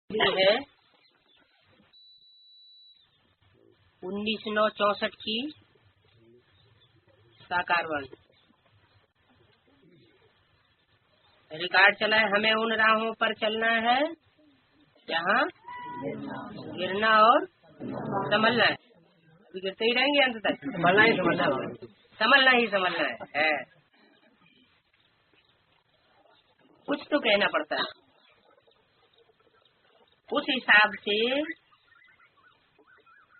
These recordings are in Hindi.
है 1964 की साकार वर्ण रिकॉर्ड चला है। हमें उन राहों पर चलना है जहाँ गिरना और संभलना है। अभी गिरते ही रहेंगे अंत तक। संभलना ही संभलना है। कुछ तो कहना पड़ता है। उस हिसाब से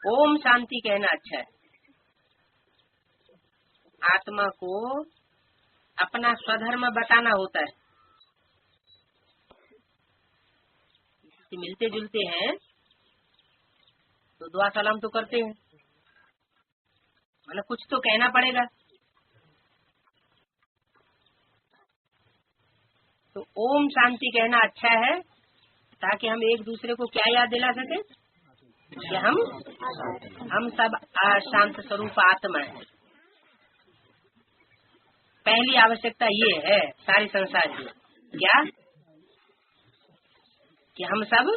ओम शांति कहना अच्छा है। आत्मा को अपना स्वधर्म बताना होता है। मिलते जुलते हैं तो दुआ सलाम तो करते हैं, मतलब कुछ तो कहना पड़ेगा। तो ओम शांति कहना अच्छा है ताकि हम एक दूसरे को क्या याद दिला सके कि हम सब शांत स्वरूप आत्मा है। पहली आवश्यकता ये है सारे संसार की, क्या कि हम सब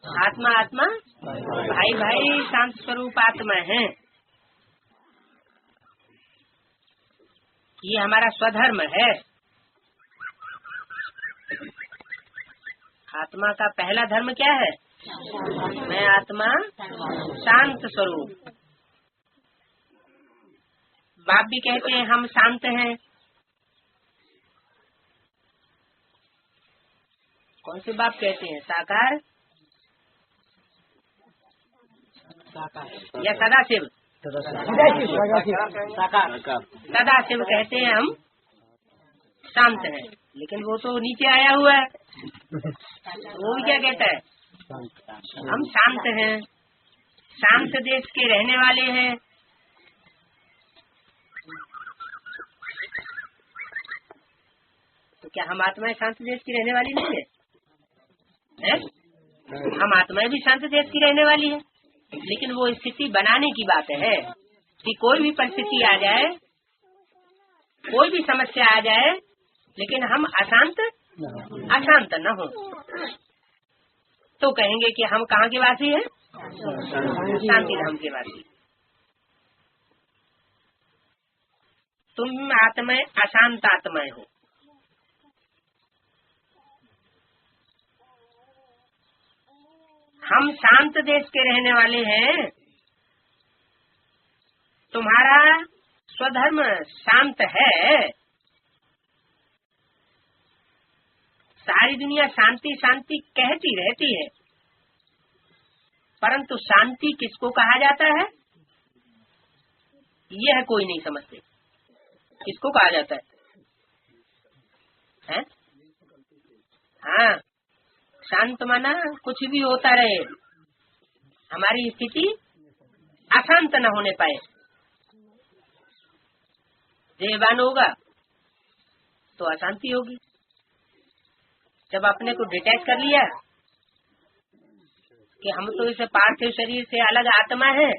आत्मा आत्मा भाई भाई शांत स्वरूप आत्मा हैं। ये हमारा स्वधर्म है। आत्मा का पहला धर्म क्या है? मैं आत्मा शांत स्वरूप। बाप भी कहते हैं हम शांत हैं। कौन से बाप कहते हैं? साकार या सदाशिव? सदाशिव कहते हैं हम शांत हैं, लेकिन वो तो नीचे आया हुआ है। वो भी क्या कहता है? हम शांत हैं, शांत देश के रहने वाले हैं। तो क्या हम आत्माएं शांत देश की रहने वाली नहीं है? हम आत्माएं भी शांत देश की रहने वाली है, लेकिन वो स्थिति बनाने की बात है कि कोई भी परिस्थिति आ जाए, कोई भी समस्या आ जाए, लेकिन हम अशांत न हो। तो कहेंगे कि हम कहाँ के वासी हैं? शांति धाम के वासी। तुम आत्माएं अशांत आत्माएं हो। हम शांत देश के रहने वाले हैं। तुम्हारा स्वधर्म शांत है। सारी दुनिया शांति शांति कहती रहती है, परंतु शांति किसको कहा जाता है यह कोई नहीं समझते। किसको कहा जाता है? हाँ, शांत माना कुछ भी होता रहे, हमारी स्थिति अशांत न होने पाए। देहवान होगा तो अशांति होगी। जब अपने को डिटैच कर लिया कि हम तो इस पार्थिव शरीर से अलग आत्मा है,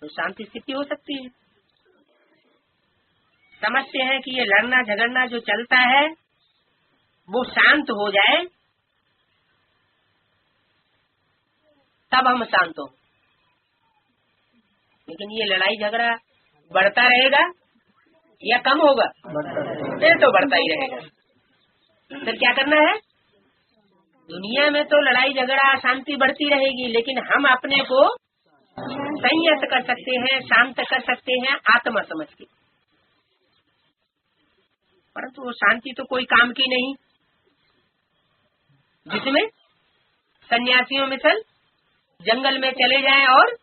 तो शांति स्थिति हो सकती है। समझते हैं कि ये लड़ना झगड़ना जो चलता है वो शांत हो जाए, तब हम शांत हो। लेकिन ये लड़ाई झगड़ा बढ़ता रहेगा या कम होगा? फिर तो बढ़ता ही रहेगा। फिर क्या करना है? दुनिया में तो लड़ाई झगड़ा शांति बढ़ती रहेगी, लेकिन हम अपने को संयत कर सकते हैं, शांत कर सकते हैं आत्मा समझ के। परंतु वो शांति तो कोई काम की नहीं, जिसमें सन्यासियों मिसल जंगल में चले जाएं और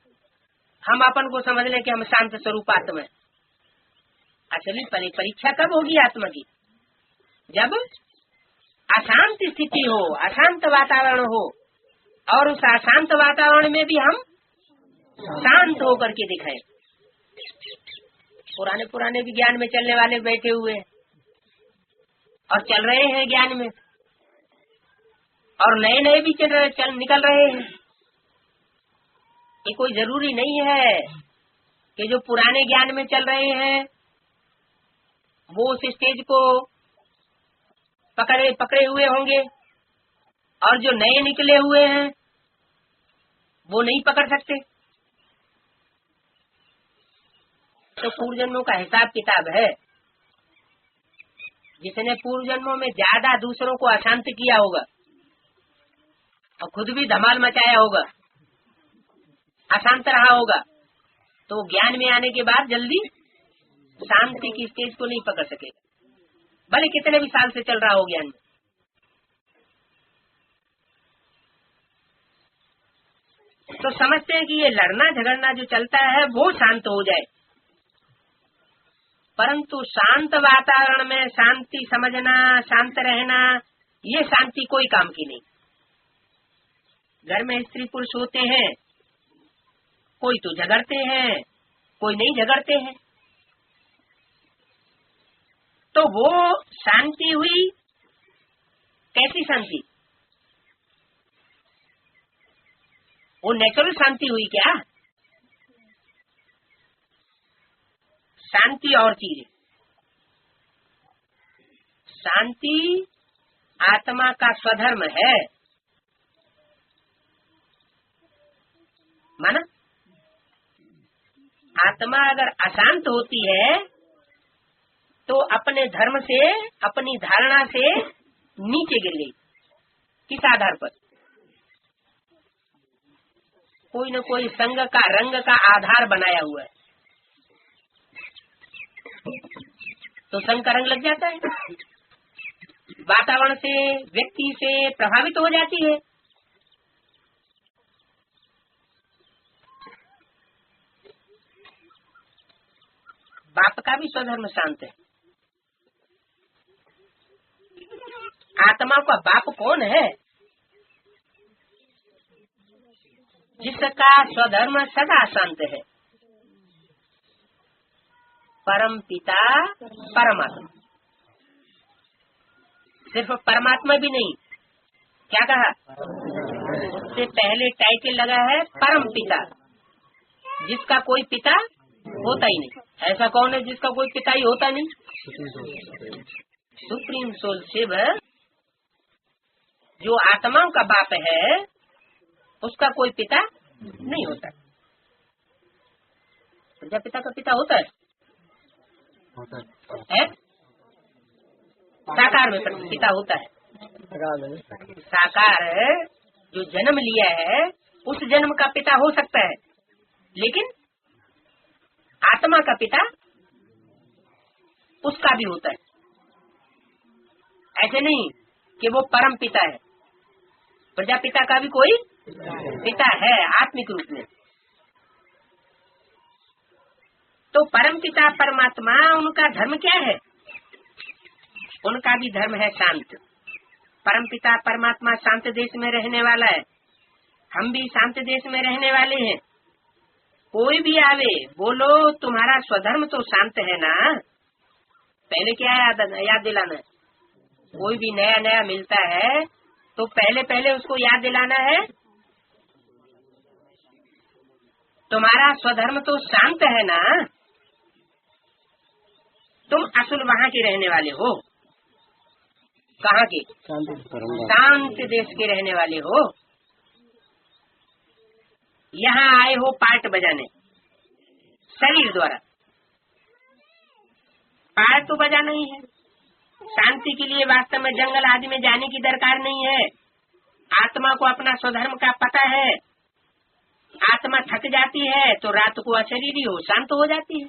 हम अपन को समझ लें कि हम शांत स्वरूप आत्मा है। असली परीक्षा कब होगी आत्मा की? जब अशांत स्थिति हो, अशांत वातावरण हो, और उस अशांत वातावरण में भी हम शांत होकर के दिखाएं। पुराने भी ज्ञान में चलने वाले बैठे हुए हैं और चल रहे हैं ज्ञान में, और नए भी निकल रहे हैं। ये कोई जरूरी नहीं है कि जो पुराने ज्ञान में चल रहे हैं वो उस स्टेज को पकड़े हुए होंगे और जो नए निकले हुए हैं वो नहीं पकड़ सकते। तो पूर्व जन्मों का हिसाब किताब है। जिसने पूर्व जन्मों में ज्यादा दूसरों को अशांत किया होगा और खुद भी धमाल मचाया होगा, अशांत रहा होगा, तो ज्ञान में आने के बाद जल्दी शांति की स्टेज को नहीं पकड़ सकेगा, भले कितने भी साल से चल रहा हो ज्ञान में। तो समझते हैं कि ये लड़ना झगड़ना जो चलता है वो शांत हो जाए, परंतु शांत वातावरण में शांति समझना, शांत रहना, ये शांति कोई काम की नहीं। घर में स्त्री पुरुष होते हैं, कोई तो झगड़ते हैं, कोई नहीं झगड़ते हैं, तो वो शांति हुई। कैसी शांति? वो नेचुरल शांति हुई क्या? शांति और चीज है। शांति आत्मा का स्वधर्म है, माना आत्मा अगर अशांत होती है तो अपने धर्म से, अपनी धारणा से नीचे गिर गई। किस आधार पर? कोई न कोई संग का, रंग का आधार बनाया हुआ है, तो संग का रंग लग जाता है, वातावरण से, व्यक्ति से प्रभावित हो जाती है। बाप का भी स्वधर्म शांत है। आत्मा का बाप कौन है? जिसका स्वधर्म सदा शांत है। परम पिता परमात्मा। सिर्फ परमात्मा भी नहीं, क्या कहा? उससे पहले टाइटल लगा है परम पिता, जिसका कोई पिता होता ही नहीं। ऐसा कौन है जिसका कोई पिता ही होता नहीं? सुप्रीम सोल शिव जो आत्माओं का बाप है, उसका कोई पिता नहीं होता। प्रजापिता का पिता होता है? साकार में पिता होता है। साकार जो जन्म लिया है उस जन्म का पिता हो सकता है, लेकिन आत्मा का पिता उसका भी होता है। ऐसे नहीं कि वो परम पिता है, प्रजापिता का भी कोई पिता है आत्मिक रूप में। तो परम पिता परमात्मा, उनका धर्म क्या है? उनका भी धर्म है शांत। परम पिता परमात्मा शांत देश में रहने वाला है, हम भी शांत देश में रहने वाले हैं। कोई भी आवे, बोलो तुम्हारा स्वधर्म तो शांत है ना। पहले क्या याद दिलाना है? कोई भी नया नया मिलता है तो पहले उसको याद दिलाना है, तुम्हारा स्वधर्म तो शांत है ना। तुम असल वहाँ के रहने वाले हो। कहाँ के? शांत देश के रहने वाले हो। यहाँ आए हो पार्ट बजाने शरीर द्वारा। पार्ट तो बजाना ही है। शांति के लिए वास्तव में जंगल आदि में जाने की दरकार नहीं है। आत्मा को अपना स्वधर्म का पता है। आत्मा थक जाती है तो रात को अशरीरी हो शांत हो जाती है।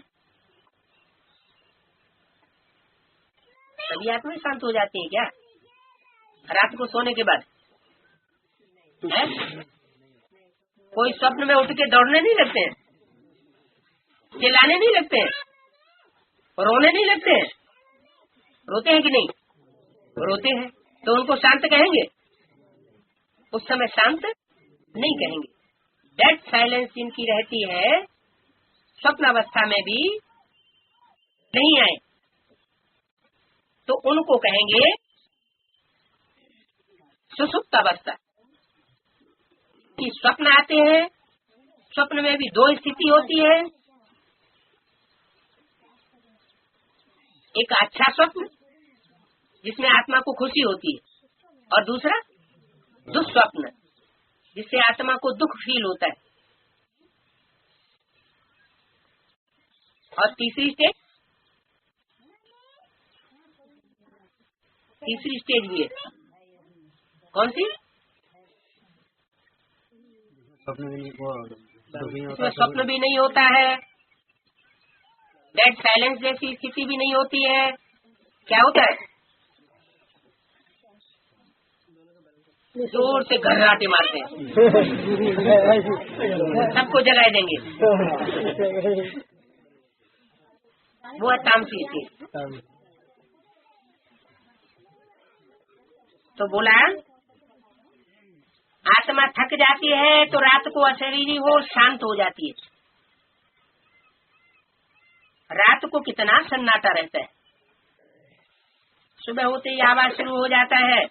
सभी आत्माएं शांत हो जाती है क्या रात को सोने के बाद? है? कोई स्वप्न में उठ के दौड़ने नहीं लगते हैं, चिल्लाने नहीं लगते हैं, रोने नहीं लगते हैं? रोते हैं कि नहीं? रोते हैं तो उनको शांत कहेंगे? उस समय शांत नहीं कहेंगे। डेड साइलेंस जिनकी रहती है, स्वप्न अवस्था में भी नहीं आए तो उनको कहेंगे सुसुप्त अवस्था। कि स्वप्न आते हैं, स्वप्न में भी दो स्थिति होती है। एक अच्छा स्वप्न जिसमें आत्मा को खुशी होती है, और दूसरा दुस्वप्न, जिससे आत्मा को दुख फील होता है। और तीसरी स्टेज भी है। कौन सी? इसमें स्वप्न भी नहीं होता है, डेड साइलेंस जैसी स्थिति भी नहीं होती है। क्या होता है? जोर से घर्राटे मारते हैं, सबको जगा देंगे। वो है तामसी स्टेज। तो बोला आत्मा थक जाती है तो रात को अशरीरी हो शांत हो जाती है। रात को कितना सन्नाटा रहता है, सुबह होते ही आवाज शुरू हो जाता है।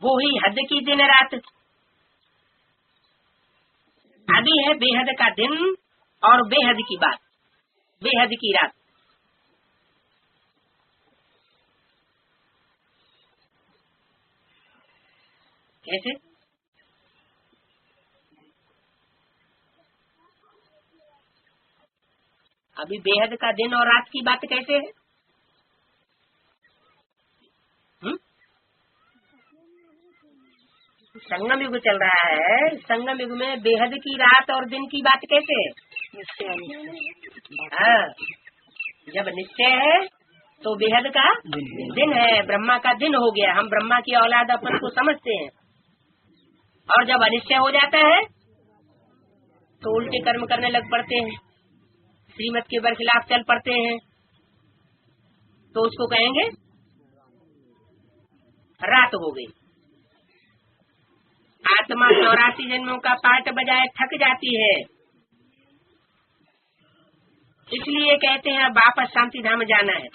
वो ही हद की दिन रात। अभी है बेहद का दिन और बेहद की बात, बेहद की रात। कैसे? अभी बेहद का दिन और रात की बात कैसे है? संगम युग चल रहा है, संगम युग में बेहद की रात और दिन की बात कैसे है? हाँ, जब निश्चय है तो बेहद का दिन है, ब्रह्मा का दिन हो गया। हम ब्रह्मा की औलाद अपन को समझते हैं। और जब अनिश्चय हो जाता है तो उल्टे कर्म करने लग पड़ते हैं, श्रीमत के बरखिलाफ चल पड़ते हैं, तो उसको कहेंगे रात हो गई। आत्मा 84 जन्मों का पाठ बजाय थक जाती है, इसलिए कहते हैं वापस शांति धाम जाना है।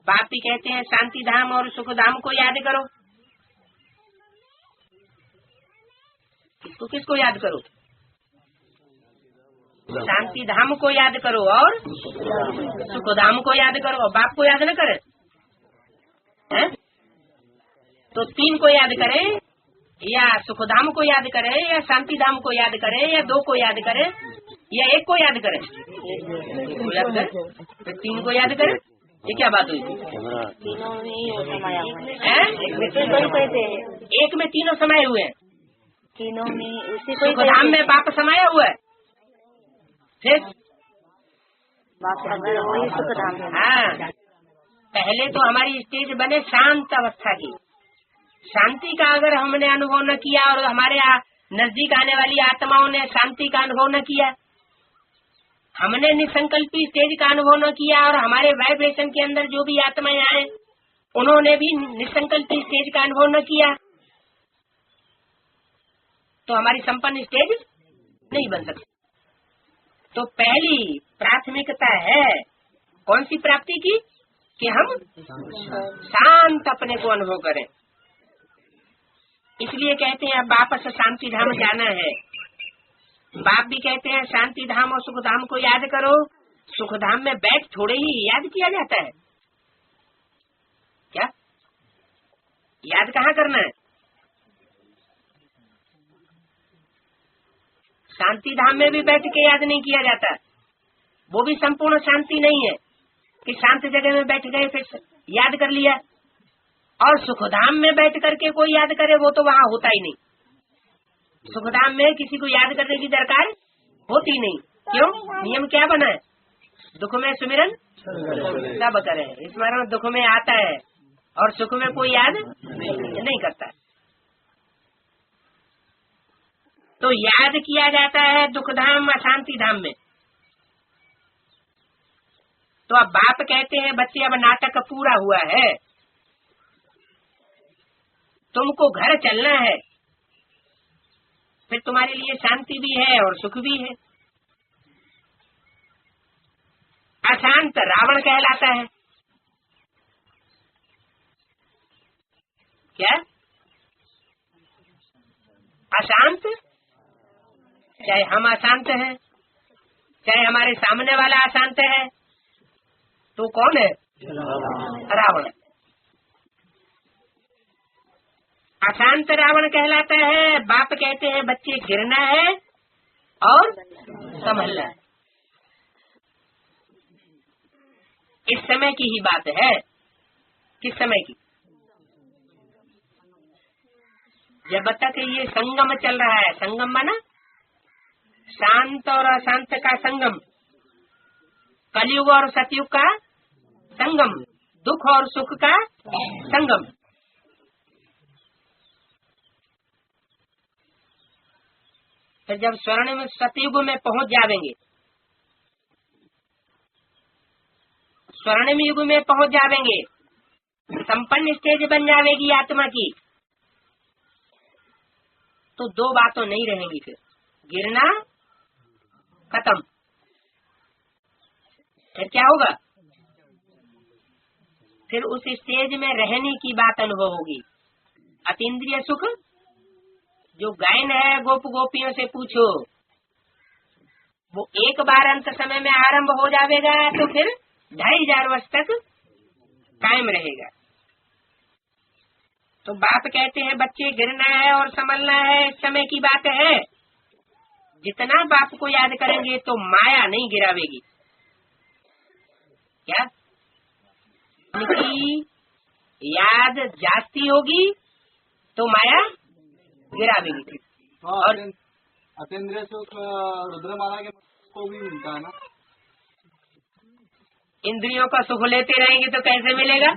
बाप भी कहते हैं शांति धाम और सुख धाम को याद करो। किसको याद करो? शांति धाम को याद करो और सुख धाम को याद करो। और बाप को याद न करे है? तो 3 को याद करें, या सुखधाम को याद करें, या शांति धाम को याद करें, या 2 को याद करें, या 1 को याद करें? 1 को याद करें, फिर 3 को याद करें। ये क्या बात हुई? एक में तीनों समाये हुए हैं। तीनों में सुखधाम में बाप समाया हुआ है, फिर वही सुखधाम। हाँ, पहले तो हमारी स्टेज बने शांत अवस्था की। शांति का अगर हमने अनुभव न किया और हमारे नजदीक आने वाली आत्माओं ने शांति का अनुभव न किया, हमने निसंकल्पी स्टेज का अनुभव न किया और हमारे वाइब्रेशन के अंदर जो भी आत्माएं आए उन्होंने भी निसंकल्पी स्टेज का अनुभव न किया, तो हमारी संपन्न स्टेज नहीं बन सकती। तो पहली प्राथमिकता है कौन सी प्राप्ति की? कि हम शांत अपने को अनुभव करें। इसलिए कहते हैं अब वापस शांति धाम जाना है। बाप भी कहते हैं शांति धाम और सुख धाम को याद करो। सुख धाम में बैठ थोड़े ही याद किया जाता है क्या? याद कहाँ करना है? शांति धाम में भी बैठ के याद नहीं किया जाता। वो भी संपूर्ण शांति नहीं है कि शांत जगह में बैठ गए फिर याद कर लिया। और सुखधाम में बैठ करके कोई याद करे वो तो वहाँ होता ही नहीं। सुखधाम में किसी को याद करने की दरकार होती नहीं। क्यों? नियम क्या बना है? दुख में सुमिरन सब करे। स्मरण दुख में आता है और सुख में कोई याद नहीं करता। तो याद किया जाता है दुख धाम अशांति धाम में। तो अब बाप कहते हैं बच्चे अब नाटक पूरा हुआ है, तुमको घर चलना है। फिर तुम्हारे लिए शांति भी है और सुख भी है। अशांत रावण कहलाता है। क्या? अशांत, चाहे हम अशांत हैं, चाहे हमारे सामने वाला अशांत है, तो कौन है? रावण। अशांत रावण कहलाता है। बाप कहते हैं बच्चे गिरना है और संभलना है। इस समय की ही बात है। किस समय की? जब तक ये संगम चल रहा है। संगम माना शांत और अशांत का संगम, कलयुग और सतयुग का संगम, दुख और सुख का संगम। फिर जब स्वर्णिम सतयुग में पहुंच जावेंगे, स्वर्णिम युग में पहुंच जावेंगे, संपन्न स्टेज बन जावेगी आत्मा की, तो दो बातों नहीं रहेंगी। फिर गिरना खत्म। फिर क्या होगा? फिर उस स्टेज में रहने की बात अनुभव होगी। अतीन्द्रिय सुख जो गायन है, गोप गोपियों से पूछो, वो एक बार अंत समय में आरंभ हो जाएगा तो फिर 2500 वर्ष तक कायम रहेगा। तो बाप कहते हैं बच्चे गिरना है और संभलना है। इस समय की बात है। जितना बाप को याद करेंगे तो माया नहीं गिरावेगी। क्या? उनकी याद जाती होगी तो माया गिरावेगी। और अतीन्द्रिय सुख रुद्रमाला के को भी मिलता है ना। इंद्रियों का सुख लेते रहेंगे तो कैसे मिलेगा?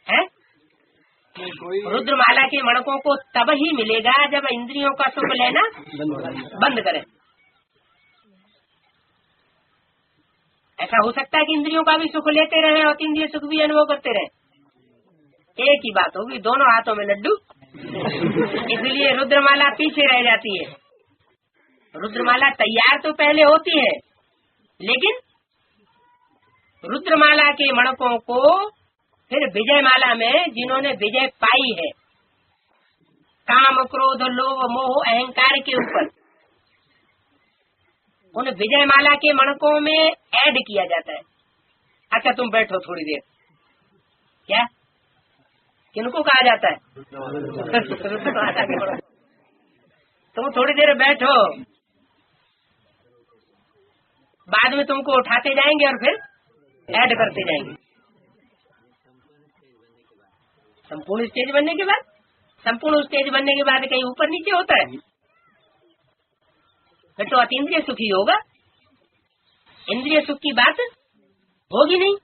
है? रुद्रमाला के मणकों को तब ही मिलेगा जब इंद्रियों का सुख लेना बंद करें। ऐसा हो सकता है कि इंद्रियों का भी सुख लेते रहे और इंद्रिय सुख भी अनुभव करते रहे। एक ही बात होगी, दोनों हाथों में लड्डू। इसलिए रुद्रमाला पीछे रह जाती है। रुद्रमाला तैयार तो पहले होती है, लेकिन रुद्रमाला के मणकों को फिर विजय माला में जिन्होंने विजय पाई है काम क्रोध लोभ मोह अहंकार के ऊपर, उन विजय माला के मणकों में ऐड किया जाता है। अच्छा तुम बैठो थोड़ी देर। क्या? किनको कहा जाता है? रुद्रमाला के मणकों। तुम थोड़ी देर बैठो, बाद में तुमको उठाते जाएंगे और फिर ऐड करते जाएंगे। संपूर्ण स्टेज बनने के बाद, संपूर्ण स्टेज बनने के बाद कहीं ऊपर नीचे होता है? फिर तो अतीन्द्रिय सुख ही होगा। इंद्रिय सुख की बात होगी नहीं।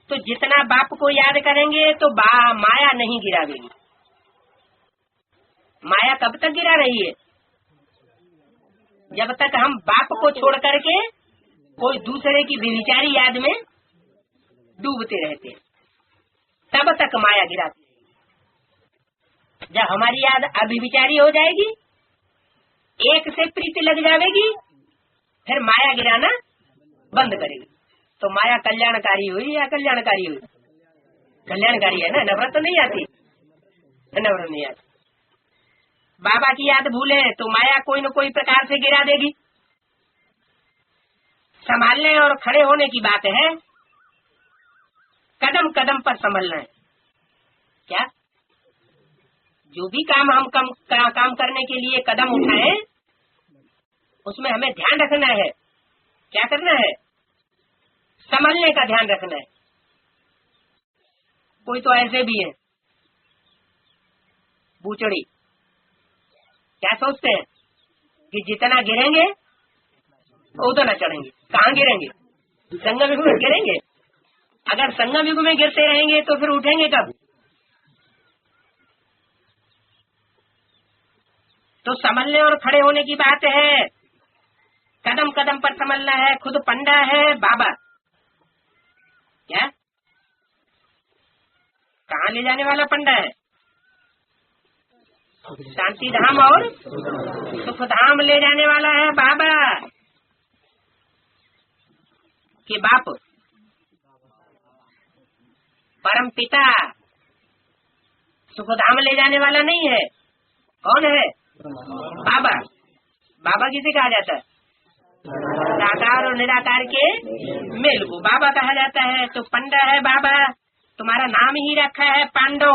तो जितना बाप को याद करेंगे तो माया नहीं गिरावेगी। माया कब तक गिरा रही है? जब तक हम बाप को छोड़ करके कोई दूसरे की व्यभिचारी याद में डूबते रहते हैं, तब तक माया गिराती है। जब हमारी याद अभिविचारी हो जाएगी, एक से प्रीति लग जाएगी, फिर माया गिराना बंद करेगी। तो माया कल्याणकारी हुई या कल्याणकारी हुई? कल्याणकारी है ना। नफरत तो नहीं आती, नफरत नहीं आती। बाबा की याद भूले तो माया कोई न कोई प्रकार से गिरा देगी। संभालने और खड़े होने की बात है। कदम कदम पर संभलना है। क्या? जो भी काम हम काम करने के लिए कदम उठाएं, उसमें हमें ध्यान रखना है। क्या करना है? संभलने का ध्यान रखना है। कोई तो ऐसे भी है बूचड़ी, क्या सोचते हैं कि जितना गिरेंगे उतना चढ़ेंगे। कहाँ गिरेंगे? संगम युग में गिरेंगे। अगर संगम युग में गिरते रहेंगे तो फिर उठेंगे कब? तो संभलने और खड़े होने की बात है। कदम कदम पर संभलना है। खुद पंडा है बाबा। क्या? कहाँ ले जाने वाला पंडा है? शांति धाम और सुख धाम ले जाने वाला है बाबा के बाप परम पिता। सुख धाम ले जाने वाला नहीं है। कौन है? बाबा। बाबा किसे कहा जाता है? साकार और निराकार के मेल को बाबा कहा जाता है। तो पंडा है बाबा, तो तुम्हारा नाम ही रखा है पांडव।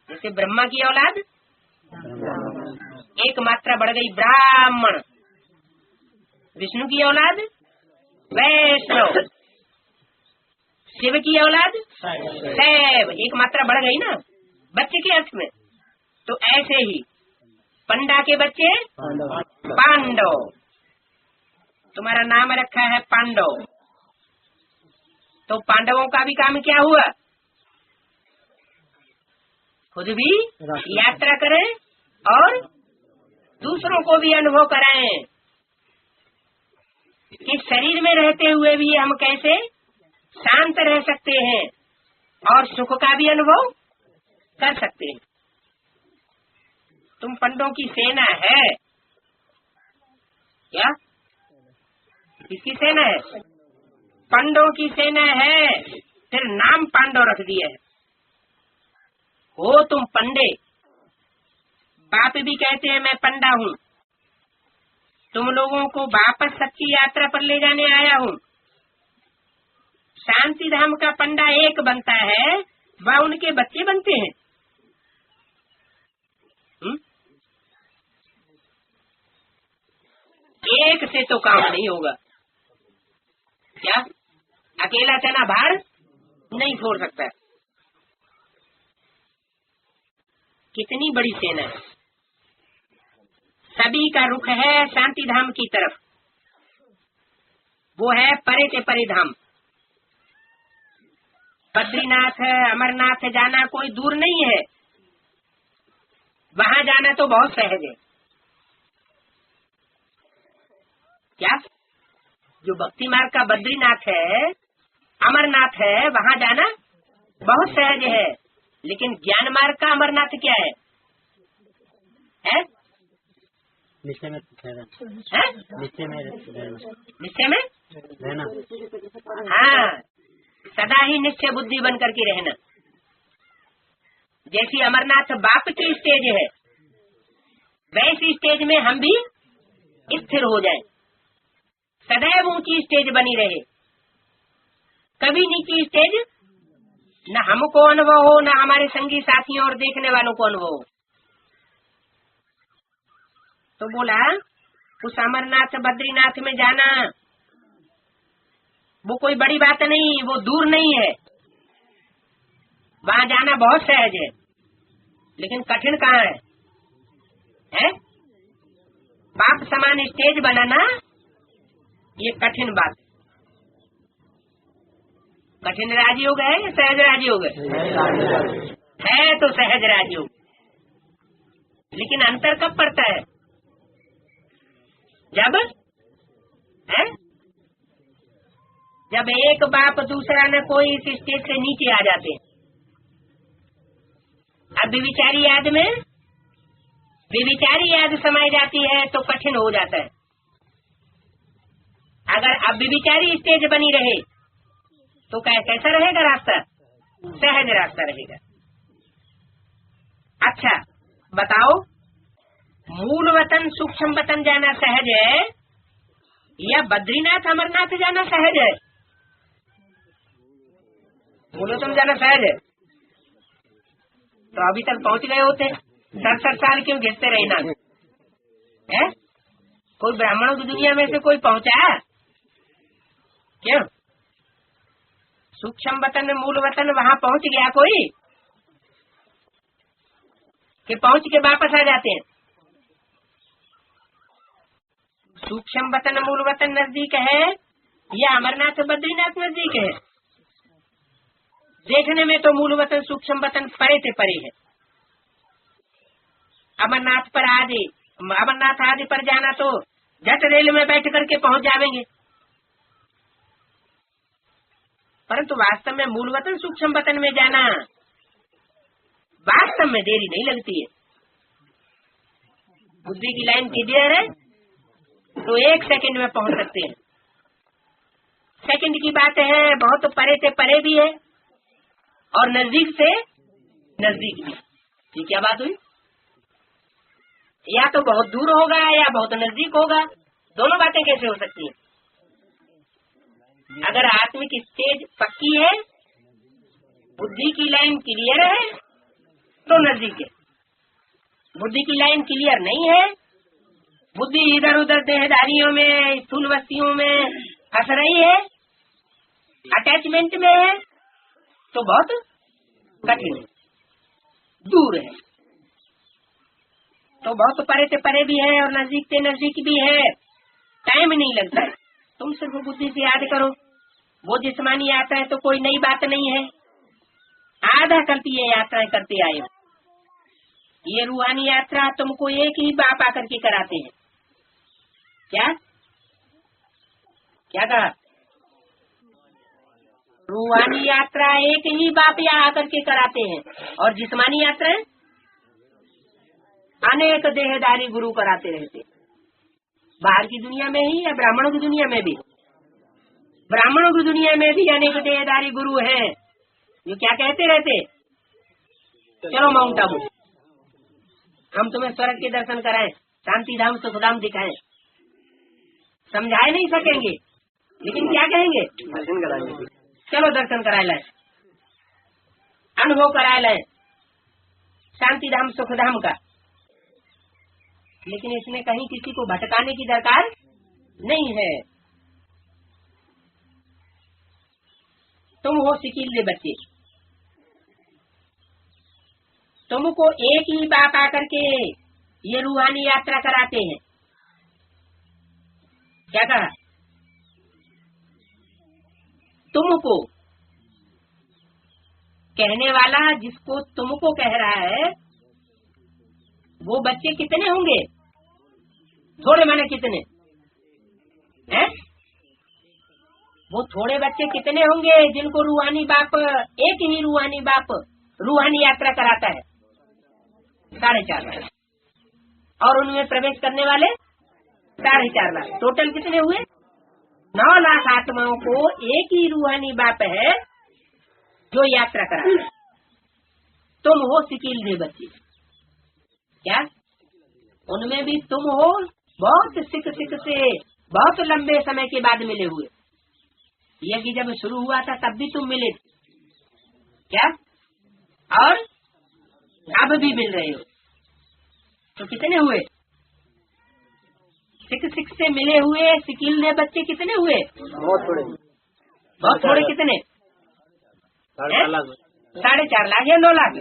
जैसे ब्रह्मा की औलाद एक मात्रा बढ़ गई ब्राह्मण, विष्णु की औलाद वैष्णव, शिव की औलाद शैव, एक मात्रा बढ़ गई ना बच्चे के अर्थ में। तो ऐसे ही पंडा के बच्चे पांडव, तुम्हारा नाम रखा है पांडव। तो पांडवों का भी काम क्या हुआ, खुद भी यात्रा करें और दूसरों को भी अनुभव कराएं कि शरीर में रहते हुए भी हम कैसे शांत रह सकते हैं और सुख का भी अनुभव कर सकते हैं। तुम पंडों की सेना है क्या? किसकी सेना है? पंडों की सेना है, फिर नाम पांडव रख दिया है। हो तुम पंडे, बाप भी कहते हैं मैं पंडा हूँ, तुम लोगों को वापस सच्ची यात्रा पर ले जाने आया हूँ। शांति धाम का पंडा एक बनता है, वह उनके बच्चे बनते हैं। एक से तो काम नहीं होगा क्या? अकेला चना भार नहीं छोड़ सकता। कितनी बड़ी सेना है, सभी का रुख है शांति धाम की तरफ। वो है परे के परे धाम। बद्रीनाथ अमरनाथ जाना कोई दूर नहीं है, वहाँ जाना तो बहुत सहज है। क्या? जो भक्ति मार्ग का बद्रीनाथ है, अमरनाथ है, वहाँ जाना बहुत सहज है। लेकिन ज्ञान मार्ग का अमरनाथ क्या है? निश्चय में निश्चय में रहना। हाँ, सदा ही निश्चय बुद्धि बन करके रहना। जैसी अमरनाथ बाप की स्टेज है, वैसी स्टेज में हम भी स्थिर हो जाएं। सदैव ऊंची स्टेज बनी रहे, कभी नीची स्टेज न हमको अनुभव हो, न हमारे संगी साथियों और देखने वालों को अनुभव हो। तो बोला उस अमरनाथ बद्रीनाथ में जाना वो कोई बड़ी बात नहीं, वो दूर नहीं है, वहाँ जाना बहुत सहज है। लेकिन कठिन कहाँ है? बाप समान स्टेज बनाना ये कठिन बात। कठिन राजयोग है या सहज राजयोग है? तो सहज राजयोग। लेकिन अंतर कब पड़ता है? जब एक बाप दूसरा न कोई इस स्टेज से नीचे आ जाते हैं। अब विविचारी याद में विविचारी याद समाई जाती है तो कठिन हो जाता है। अगर अब विविचारी स्टेज बनी रहे तो कैसा रहेगा रास्ता? सहज रास्ता रहेगा। अच्छा बताओ, मूल वतन सूक्ष्म वतन जाना सहज है या बद्रीनाथ अमरनाथ जाना सहज है? मूल वतन जाना सहज है तो अभी तक पहुंच गए होते। 60 साल क्यों घिरते रहे ना? है कोई ब्राह्मणों की दुनिया में से कोई पहुंचा क्यों? सूक्ष्म वतन मूल वतन वहाँ पहुंच गया कोई कि पहुंच के वापस आ जाते हैं? सूक्ष्म वतन मूल वतन नजदीक है या अमरनाथ बद्रीनाथ नजदीक है? देखने में तो मूल वतन सूक्ष्म वतन परे से परे है। अमरनाथ आदि पर जाना तो झट रेल में बैठ करके पहुंच जाएंगे, परंतु वास्तव में मूल वतन सूक्ष्म वतन में जाना वास्तव में देरी नहीं लगती है। बुद्धि की लाइन क्लियर है तो 1 सेकंड में पहुंच सकते हैं। सेकंड की बात है, बहुत परे से परे भी है और नजदीक से नजदीक भी। ये क्या बात हुई? या तो बहुत दूर होगा या बहुत नजदीक होगा, दोनों बातें कैसे हो सकती हैं? अगर आत्मिक स्टेज पक्की है, बुद्धि की लाइन क्लियर है तो नजदीक है। बुद्धि की लाइन क्लियर नहीं है, बुद्धि इधर उधर देहदारियों में, स्थूल वस्तुओं में फंस रही है, अटैचमेंट में है, तो बहुत कठिन है, दूर है। तो बहुत परे से परे भी है और नजदीक से नजदीक भी है, टाइम नहीं लगता है। तुम सिर्फ बुद्धि से याद करो। वो जिस्मानी यात्रा है तो कोई नई बात नहीं है, आधा कल्पी ये यात्राएं करते आए हो। ये रूहानी यात्रा तुमको एक ही बाप आकर के कराते हैं। क्या क्या कहा? रूहानी यात्रा एक ही बाप यहाँ आकर के कराते हैं, और जिस्मानी यात्राएं अनेक देहदारी गुरु कराते रहते। बाहर की दुनिया में ही या ब्राह्मणों की दुनिया में भी? ब्राह्मणों की दुनिया में भी अनेक देहदारी गुरु हैं जो क्या कहते रहते, चलो माउंट आबू, हम तुम्हें स्वर्ग के दर्शन कराएं, शांति धाम सुखधाम दिखाएं। समझाए नहीं सकेंगे, लेकिन क्या कहेंगे, दर्शन कराएंगे, चलो दर्शन कराए लाए, अनुभव कराए लाए शांति धाम सुखधाम का। लेकिन इसमें कहीं किसी को भटकाने की दरकार नहीं है। तुम हो सिकीले बच्चे, तुमको एक ही बाप आकर के ये रूहानी यात्रा कराते हैं। क्या कहा? तुमको कहने वाला जिसको तुमको कह रहा है, वो बच्चे कितने होंगे? थोड़े माने कितने हैं? वो थोड़े बच्चे कितने होंगे जिनको रूहानी बाप, एक ही रूहानी बाप रूहानी यात्रा कराता है? 4.5 लाख। और उनमें प्रवेश करने वाले 4.5 लाख। टोटल कितने हुए? 9 लाख आत्माओं को एक ही रूहानी बाप है जो यात्रा कराता है। तुम हो सिकील दे बच्चे। क्या उनमें भी तुम हो? बहुत सिक से बहुत लंबे समय के बाद मिले हुए। यज्ञ जब शुरू हुआ था तब भी तुम मिले थे क्या? और अब भी मिल रहे हो, तो कितने हुए? सिक से मिले हुए सिकिल ने बच्चे कितने हुए? बहुत थोड़े। बहुत थोड़े। कितने? 4.5 लाख या 9 लाख?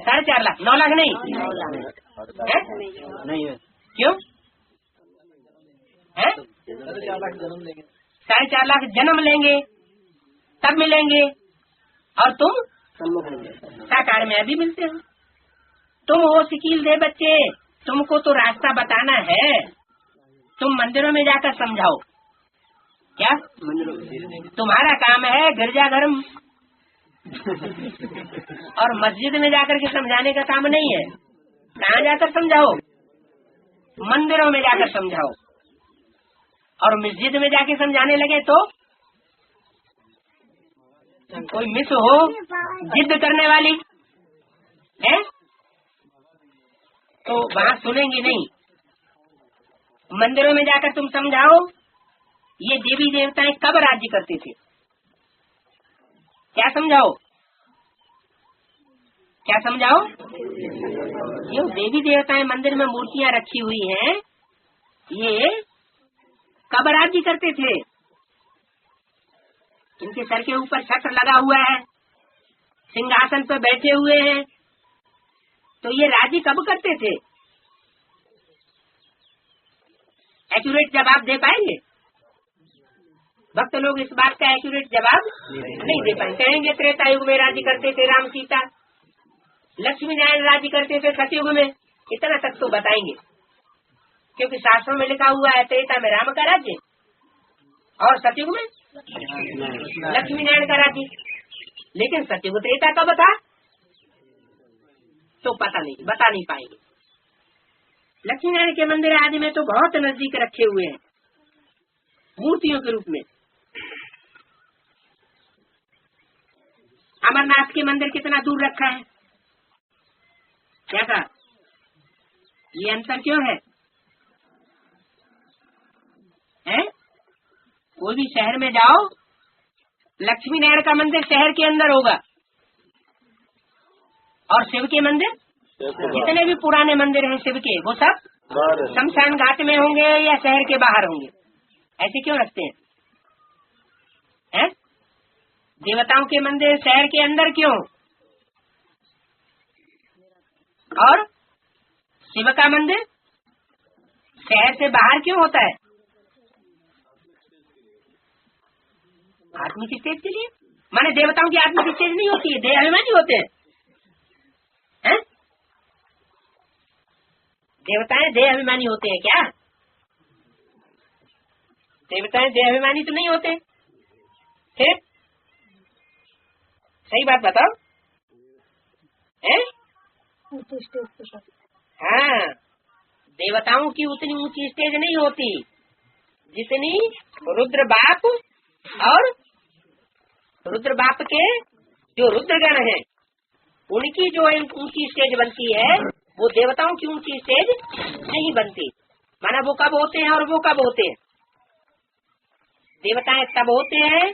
4.5 लाख। 9 लाख नहीं नहीं है। क्यों है? 4.5 लाख जन्म लेंगे तब मिलेंगे, और तुम साकार में अभी मिलते हो। तुम हो सिकील दे बच्चे, तुमको तो रास्ता बताना है। तुम मंदिरों में जाकर समझाओ। क्या तुम्हारा काम है? गिरजाघर और मस्जिद में जाकर के समझाने का काम नहीं है। कहाँ जाकर समझाओ? मंदिरों में जाकर समझाओ। और मस्जिद में जाके समझाने लगे तो कोई मिस हो जिद करने वाली है तो वहाँ सुनेंगे नहीं। मंदिरों में जाकर तुम समझाओ ये देवी देवताएं कब राज्य करते थे। क्या समझाओ? क्या समझाओ? ये देवी देवताएं मंदिर में मूर्तियां रखी हुई हैं, ये कब राज्य करते थे? इनके सर के ऊपर छत्र लगा हुआ है, सिंहासन पर बैठे हुए हैं, तो ये राज्य कब करते थे? एक्यूरेट जवाब दे पाएंगे? भक्त लोग इस बात का एक्यूरेट जवाब नहीं दे पाएंगे। कहेंगे त्रेता युग में राज्य करते थे राम सीता, लक्ष्मी नारायण राज्य करते थे सतयुग में, इतना तक तो बताएंगे। क्योंकि शास्त्रों में लिखा हुआ है त्रेता में राम का राज्य और सतयुग में लक्ष्मी नारायण का राज्य। लेकिन सतयुग त्रेता कब था तो पता नहीं, बता नहीं पाएंगे। लक्ष्मी नारायण के मंदिर आदि में तो बहुत नजदीक रखे हुए हैं मूर्तियों के रूप में। अमरनाथ के मंदिर कितना दूर रखा है? क्या कहा? ये अंतर क्यों है? कोई भी शहर में जाओ, लक्ष्मी नारायण का मंदिर शहर के अंदर होगा, और शिव के मंदिर जितने भी पुराने मंदिर हैं शिव के, वो सब शमशान घाट में होंगे या शहर के बाहर होंगे। ऐसे क्यों रखते हैं? देवताओं के मंदिर शहर के अंदर क्यों, और शिव का मंदिर शहर से बाहर क्यों होता है? आत्मिक स्टेज के लिए। माने देवताओं की आत्मिक स्टेज नहीं होती है, देह अभिमानी होते हैं। देवताएं देह अभिमानी होते हैं क्या? देवताएं देह अभिमानी तो नहीं होते। फिर सही बात बताओ। हाँ, देवताओं की उतनी ऊंची स्टेज नहीं होती जितनी रुद्र बाप और रुद्र बाप के जो रुद्रगण हैं उनकी जो ऊंची स्टेज बनती है, वो देवताओं की ऊंची स्टेज नहीं बनती। माना वो कब होते हैं और वो कब होते हैं? देवताएं तब होते हैं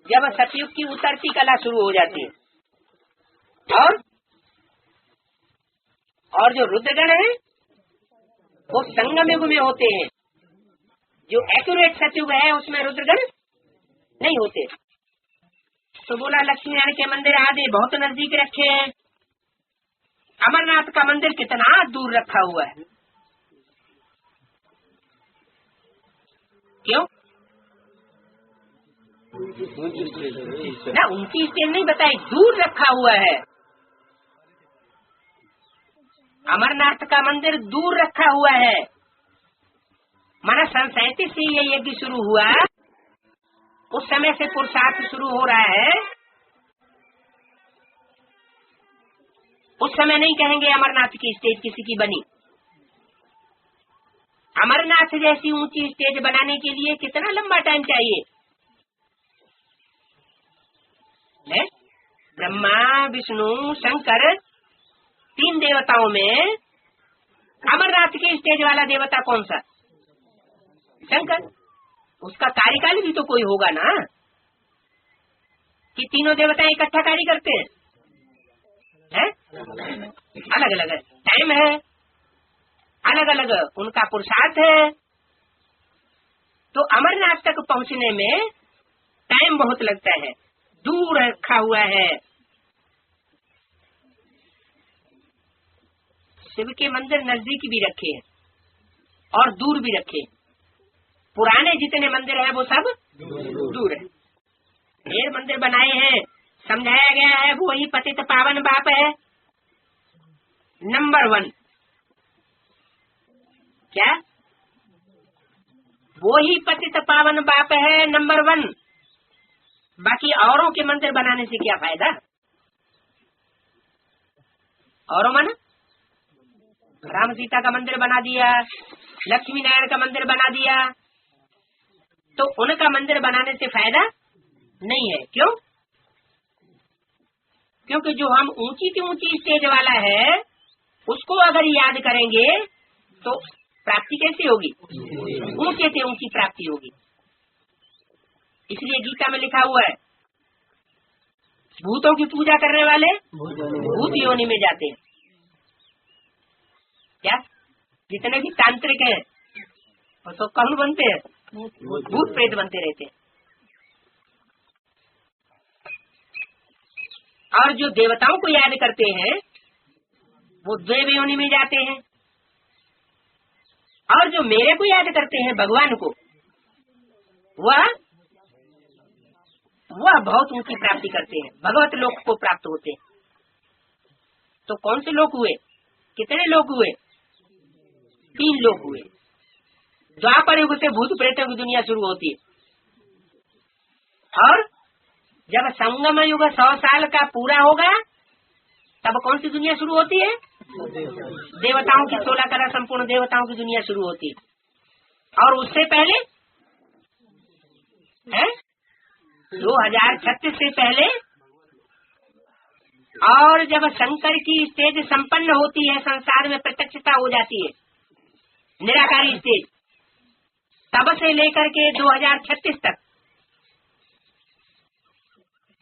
जब सतयुग की उतरती कला शुरू हो जाती है, और जो रुद्रगण है वो संगम युग में होते हैं। जो एक्यूरेट सतयुग है उसमें रुद्रगण नहीं होते। तो बोला लक्ष्मी नारायण के मंदिर आदि बहुत नजदीक रखे हैं, अमरनाथ का मंदिर कितना दूर रखा हुआ है। क्यों? ना उनकी स्टेज नहीं बताई, दूर रखा हुआ है। अमरनाथ का मंदिर दूर रखा हुआ है। माना 37 से ये यज्ञ शुरू हुआ, उस समय से पुरुषार्थ शुरू हो रहा है। उस समय नहीं कहेंगे अमरनाथ की स्टेज किसी की बनी। अमरनाथ जैसी ऊंची स्टेज बनाने के लिए कितना लंबा टाइम चाहिए है? ब्रह्मा विष्णु शंकर 3 देवताओं में अमरनाथ की स्टेज वाला देवता कौन सा? शंकर। उसका कार्यकाल भी तो कोई होगा ना, कि तीनों देवता इकट्ठा कार्य करते हैं? अलग अलग टाइम है, अलग अलग उनका पुरुषार्थ है। तो अमरनाथ तक पहुंचने में टाइम बहुत लगता है, दूर रखा हुआ है। शिव के मंदिर नजदीक भी रखे हैं और दूर भी रखे। पुराने जितने मंदिर हैं वो सब दूर है। ढेर मंदिर बनाए हैं, समझाया गया है वो ही पतित पावन बाप है नंबर 1। क्या? वो ही पतित पावन बाप है नंबर 1। बाकी औरों के मंदिर बनाने से क्या फायदा? औरों माना राम सीता का मंदिर बना दिया, लक्ष्मी नारायण का मंदिर बना दिया, तो उनका मंदिर बनाने से फायदा नहीं है। क्यों? क्योंकि जो हम ऊंची की ऊंची स्टेज वाला है उसको अगर याद करेंगे तो प्राप्ति कैसी होगी? ऊंचे से ऊंची प्राप्ति होगी। इसलिए गीता में लिखा हुआ है भूतों की पूजा करने वाले भूत योनि में जाते हैं। क्या? जितने भी तांत्रिक हैं वो तो कौन बनते हैं? भूत प्रेत बनते रहते हैं। और जो देवताओं को याद करते हैं वो देव योनि में जाते हैं, और जो मेरे को याद करते हैं भगवान को, वह बहुत ऊंची प्राप्ति करते हैं, भगवत लोक को प्राप्त होते हैं। तो कौन से लोक हुए? कितने लोक हुए? 3 लोक हुए। द्वापर युग से भूत प्रेतों की दुनिया शुरू होती है, और जब संगम युग 100 साल का पूरा होगा तब कौन सी दुनिया शुरू होती है? देवताओं की 16 कला संपूर्ण देवताओं की दुनिया शुरू होती है। और उससे पहले है 2036 से पहले, और जब शंकर की स्टेज संपन्न होती है, संसार में प्रत्यक्षता हो जाती है, निराकारी स्टेज, तब से लेकर के 2036 तक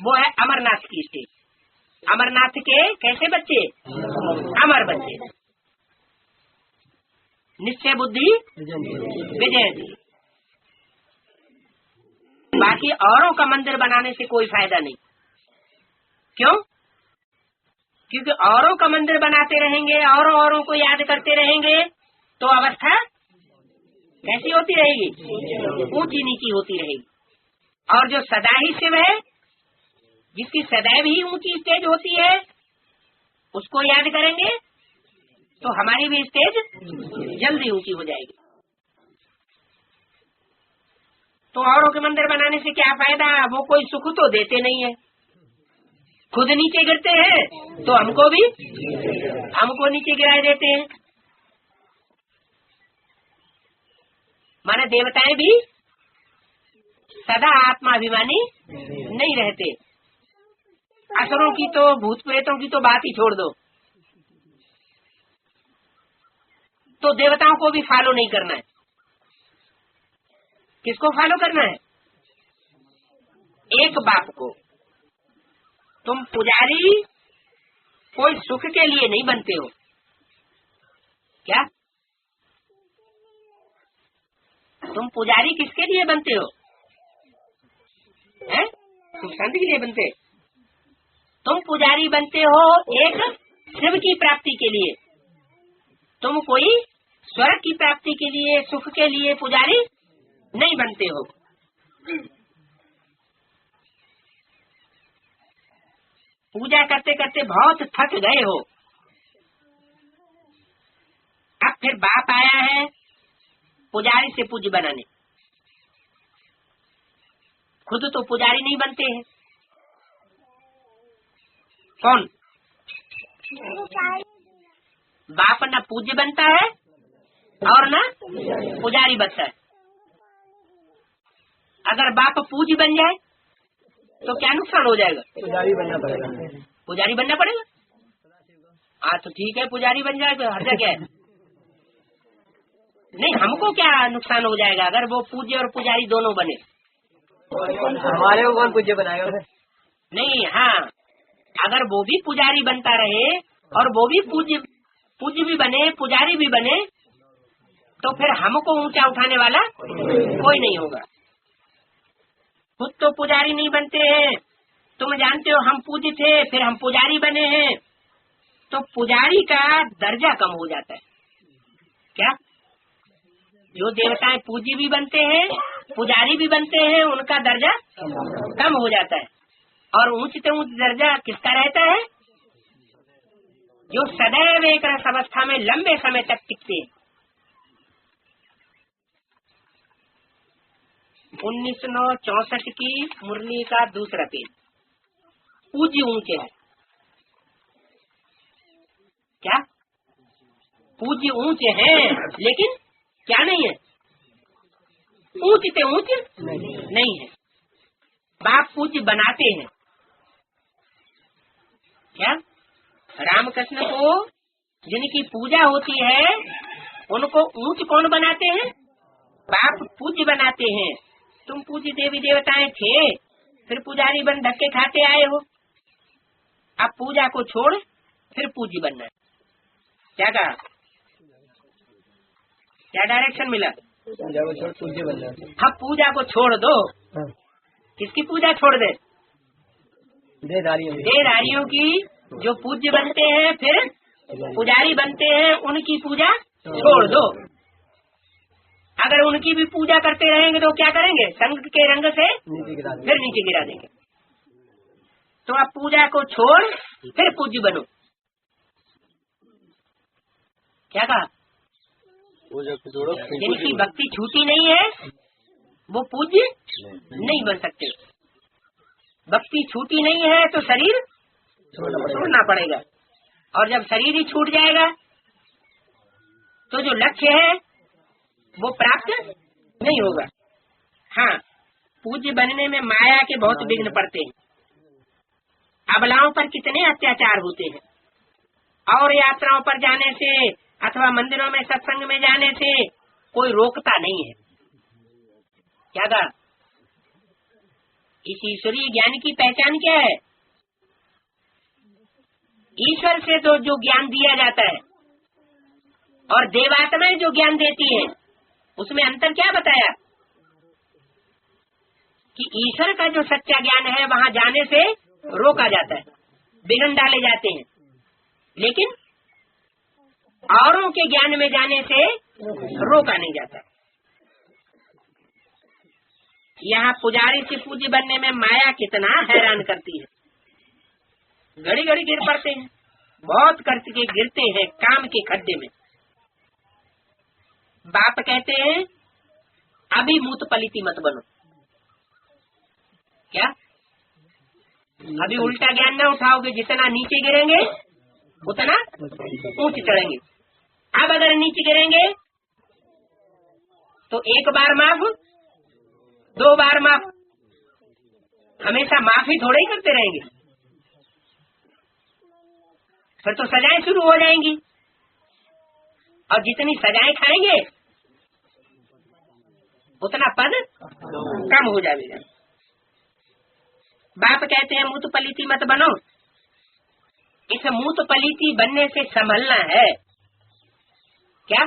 वो है अमरनाथ की स्टेज। अमरनाथ के कैसे बच्चे? अमर बच्चे, निश्चय बुद्धि विजय दी। बाकी औरों का मंदिर बनाने से कोई फायदा नहीं। क्यों? क्योंकि औरों का मंदिर बनाते रहेंगे, औरों को याद करते रहेंगे, तो अवस्था कैसी होती रहेगी? ऊंची नीची होती रहेगी। और जो सदा ही शिव है, जिसकी सदैव ही ऊंची स्टेज होती है, उसको याद करेंगे तो हमारी भी स्टेज जल्दी ऊंची हो जाएगी। तो औरों के मंदिर बनाने से क्या फायदा? वो कोई सुख तो देते नहीं है। खुद नीचे गिरते हैं तो हमको नीचे गिराए देते हैं। माने देवताएं भी सदा आत्माभिमानी नहीं रहते। असुरों की तो, भूत प्रेतों की तो बात ही छोड़ दो, तो देवताओं को भी फॉलो नहीं करना है। किसको फॉलो करना है? एक बाप को। तुम पुजारी कोई सुख के लिए नहीं बनते हो क्या? तुम पुजारी किसके लिए बनते हो? हैं? सुख शांति के लिए बनते। तुम पुजारी बनते हो एक शिव की प्राप्ति के लिए। तुम कोई स्वर्ग की प्राप्ति के लिए, सुख के लिए पुजारी नहीं बनते हो। पूजा करते करते बहुत थक गए हो, अब फिर बाप आया है पुजारी से पूज्य बनाने। खुद तो पुजारी नहीं बनते हैं। कौन? बाप न पूज्य बनता है और न पुजारी बनता है। अगर बाप पूज्य बन जाए तो क्या नुकसान हो जाएगा? पुजारी बनना पड़ेगा। हाँ तो ठीक है, पुजारी बन जाएगा, हर जगह है। नहीं, हमको क्या नुकसान हो जाएगा अगर वो पूज्य और पुजारी दोनों बने? हमारे को कौन पूज्य बनाएगा? नहीं, हाँ, अगर वो भी पुजारी बनता रहे और वो भी पूज्य भी बने, पुजारी भी बने, तो फिर हमको ऊंचा उठाने वाला कोई नहीं होगा। खुद तो पुजारी नहीं बनते हैं। तुम जानते हो हम पूज्य थे, फिर हम पुजारी बने हैं, तो पुजारी का दर्जा कम हो जाता है। क्या? जो देवताएं पूज्य भी बनते हैं, पुजारी भी बनते हैं, उनका दर्जा कम हो जाता है। और ऊंच से ऊंच दर्जा किसका रहता है? जो सदैव एक रस अवस्था में लंबे समय तक टिकते हैं। 1964 की मुरली का दूसरा पेज। पूज्य ऊंचे है। क्या? पूज्य ऊंचे हैं, लेकिन क्या नहीं है? ऊंच से ऊंच नहीं है। बाप पूज्य बनाते हैं। क्या? रामकृष्ण को जिनकी पूजा होती है उनको ऊंच कौन बनाते हैं? बाप पूज्य बनाते हैं। तुम पूज्य देवी देवताएं थे, फिर पुजारी बन धक्के खाते आए हो। अब पूजा को छोड़ फिर पूज्य बनना है। क्या कहा? क्या डायरेक्शन मिला? पूजा को छोड़ पूज्य बनना है। अब पूजा को छोड़ दो। हाँ। किसकी पूजा छोड़ दे? देदारियों की। जो पूज्य बनते हैं फिर पुजारी बनते हैं, उनकी पूजा छोड़ दो। अगर उनकी भी पूजा करते रहेंगे तो क्या करेंगे? संग के रंग से फिर नीचे गिरा देंगे। तो अब पूजा को छोड़ फिर पूज्य बनो। क्या कहा? पूजा को छोड़ो। जिनकी भक्ति छूटी नहीं है वो पूज्य नहीं बन सकते। भक्ति छूटी नहीं है तो शरीर छोड़ना पड़ेगा, और जब शरीर ही छूट जाएगा तो जो लक्ष्य है वो प्राप्त नहीं होगा। हाँ, पूज्य बनने में माया के बहुत विघ्न पड़ते हैं। अबलाओं पर कितने अत्याचार होते हैं, और यात्राओं पर जाने से अथवा मंदिरों में सत्संग में जाने से कोई रोकता नहीं है। क्या कहा? इस ईश्वरीय ज्ञान की पहचान क्या है? ईश्वर से तो जो ज्ञान दिया जाता है और देवात्माएं जो ज्ञान देती है, उसमें अंतर क्या बताया? कि ईश्वर का जो सच्चा ज्ञान है वहाँ जाने से रोका जाता है, विघ्न डाले जाते हैं, लेकिन औरों के ज्ञान में जाने से रोका नहीं जाता। यहाँ पुजारी से पूज्य बनने में माया कितना हैरान करती है। घड़ी घड़ी गिर पड़ते हैं, बहुत करके गिरते हैं काम के खड्डे में। बाप कहते हैं अभी मूत पलिती मत बनो। क्या? अभी उल्टा ज्ञान न उठाओगे, जितना नीचे गिरेंगे उतना ऊंच चढ़ेंगे। अब अगर नीचे गिरेंगे तो एक बार माफ, 2 बार माफ, हमेशा माफी थोड़ा ही करते रहेंगे, फिर तो सजाएं शुरू हो जाएंगी। और जितनी सजाएं खाएंगे उतना पद कम हो जाएगा। बाप कहते हैं मूत पलीती मत बनो। इस मूत पलीती बनने से संभलना है। क्या?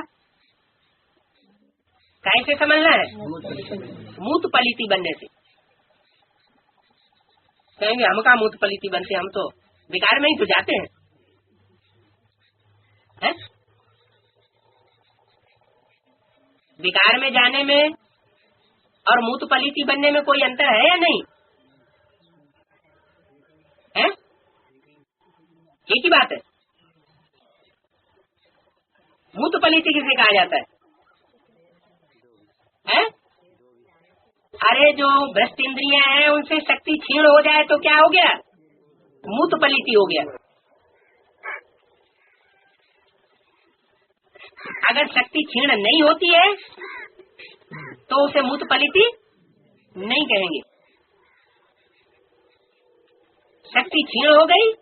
कैसे संभलना है? मूत पलीती बनने से। कहेंगे हम का मूत पलीती बनते, हम तो विकार में ही तो जाते हैं, है? विकार में जाने में और मूत पलीती बनने में कोई अंतर है या नहीं है? एक ही बात है। मूत पलीती किसे कहा जाता है? हैं? अरे जो भ्रष्ट इंद्रियां हैं उनसे शक्ति क्षीण हो जाए तो क्या हो गया? मूत पलीती हो गया। अगर शक्ति क्षीण नहीं होती है तो उसे मूत पलीती नहीं कहेंगे। शक्ति क्षीण हो गई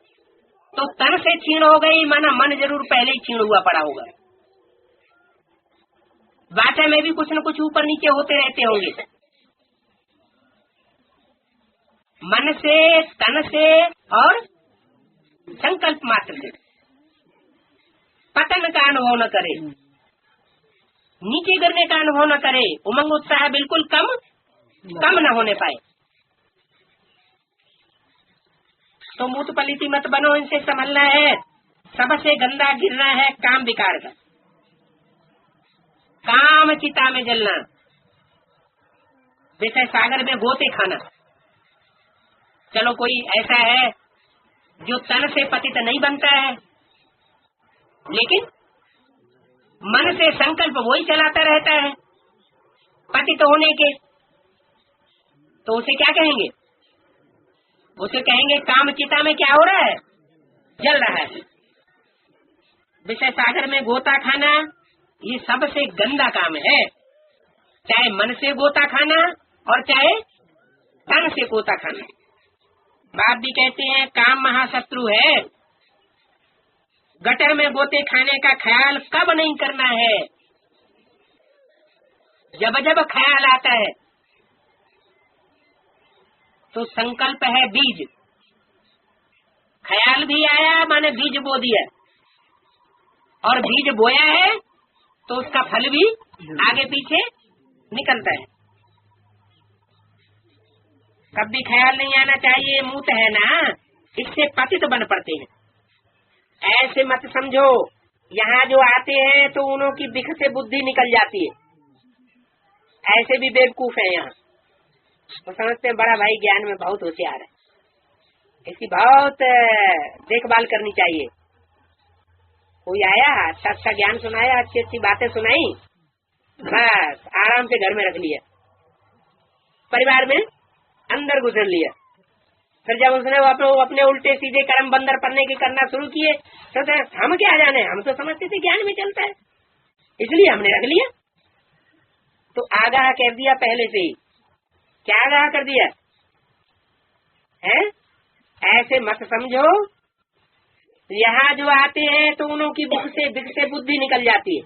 तो तन से क्षीण हो गई, माना मन जरूर पहले ही क्षीण हुआ पड़ा होगा। वाचा में भी कुछ न कुछ ऊपर नीचे होते रहते होंगे। मन से, तन से और संकल्प मात्र से पतन का अनुभव न करे, नीचे गिरने का अनुभव न करे, उमंग उत्साह बिल्कुल कम न होने पाए। तो मूत पलीती मत बनो, इनसे संभलना है। सबसे गंदा गिरना है काम विकार का, काम चिता में जलना, जैसे सागर में गोते खाना। चलो कोई ऐसा है जो तन से पतित नहीं बनता है, लेकिन मन से संकल्प वही चलाता रहता है पतित होने के, तो उसे क्या कहेंगे? उसे कहेंगे काम चिता में क्या हो रहा है? जल रहा है। विषय सागर में गोता खाना ये सबसे गंदा काम है, चाहे मन से गोता खाना और चाहे तन से गोता खाना। बाप भी कहते हैं काम महाशत्रु है। गटर में गोते खाने का ख्याल कब नहीं करना है? जब जब ख्याल आता है तो संकल्प है बीज, ख्याल भी आया माने बीज बो दिया, और बीज बोया है तो उसका फल भी आगे पीछे निकलता है। कभी ख्याल नहीं आना चाहिए, मूत है ना, इससे पतित बन पड़ते हैं। ऐसे मत समझो, यहाँ जो आते हैं तो उन्हों की बिख से बुद्धि निकल जाती है। ऐसे भी बेवकूफ है यहाँ, तो समझते हैं बड़ा भाई ज्ञान में बहुत होशियार है, इसकी बहुत देखभाल करनी चाहिए। कोई आया अच्छा अच्छा ज्ञान सुनाया, अच्छी अच्छी बातें सुनाई, बस आराम से घर में रख लिया, परिवार में अंदर गुजर लिया। फिर जब उसने वो अपने उल्टे सीधे कर्म बंदर पन्ने के करना शुरू किए तो हम क्या जाने, हम तो समझते थे ज्ञान में चलता है, इसलिए हमने रख लिया। तो आगाह कर दिया पहले से ही। क्या आगाह कर दिया है? ऐसे मत समझो, यहाँ जो आते हैं तो उन्हों की बिख से बुद्धि निकल जाती है।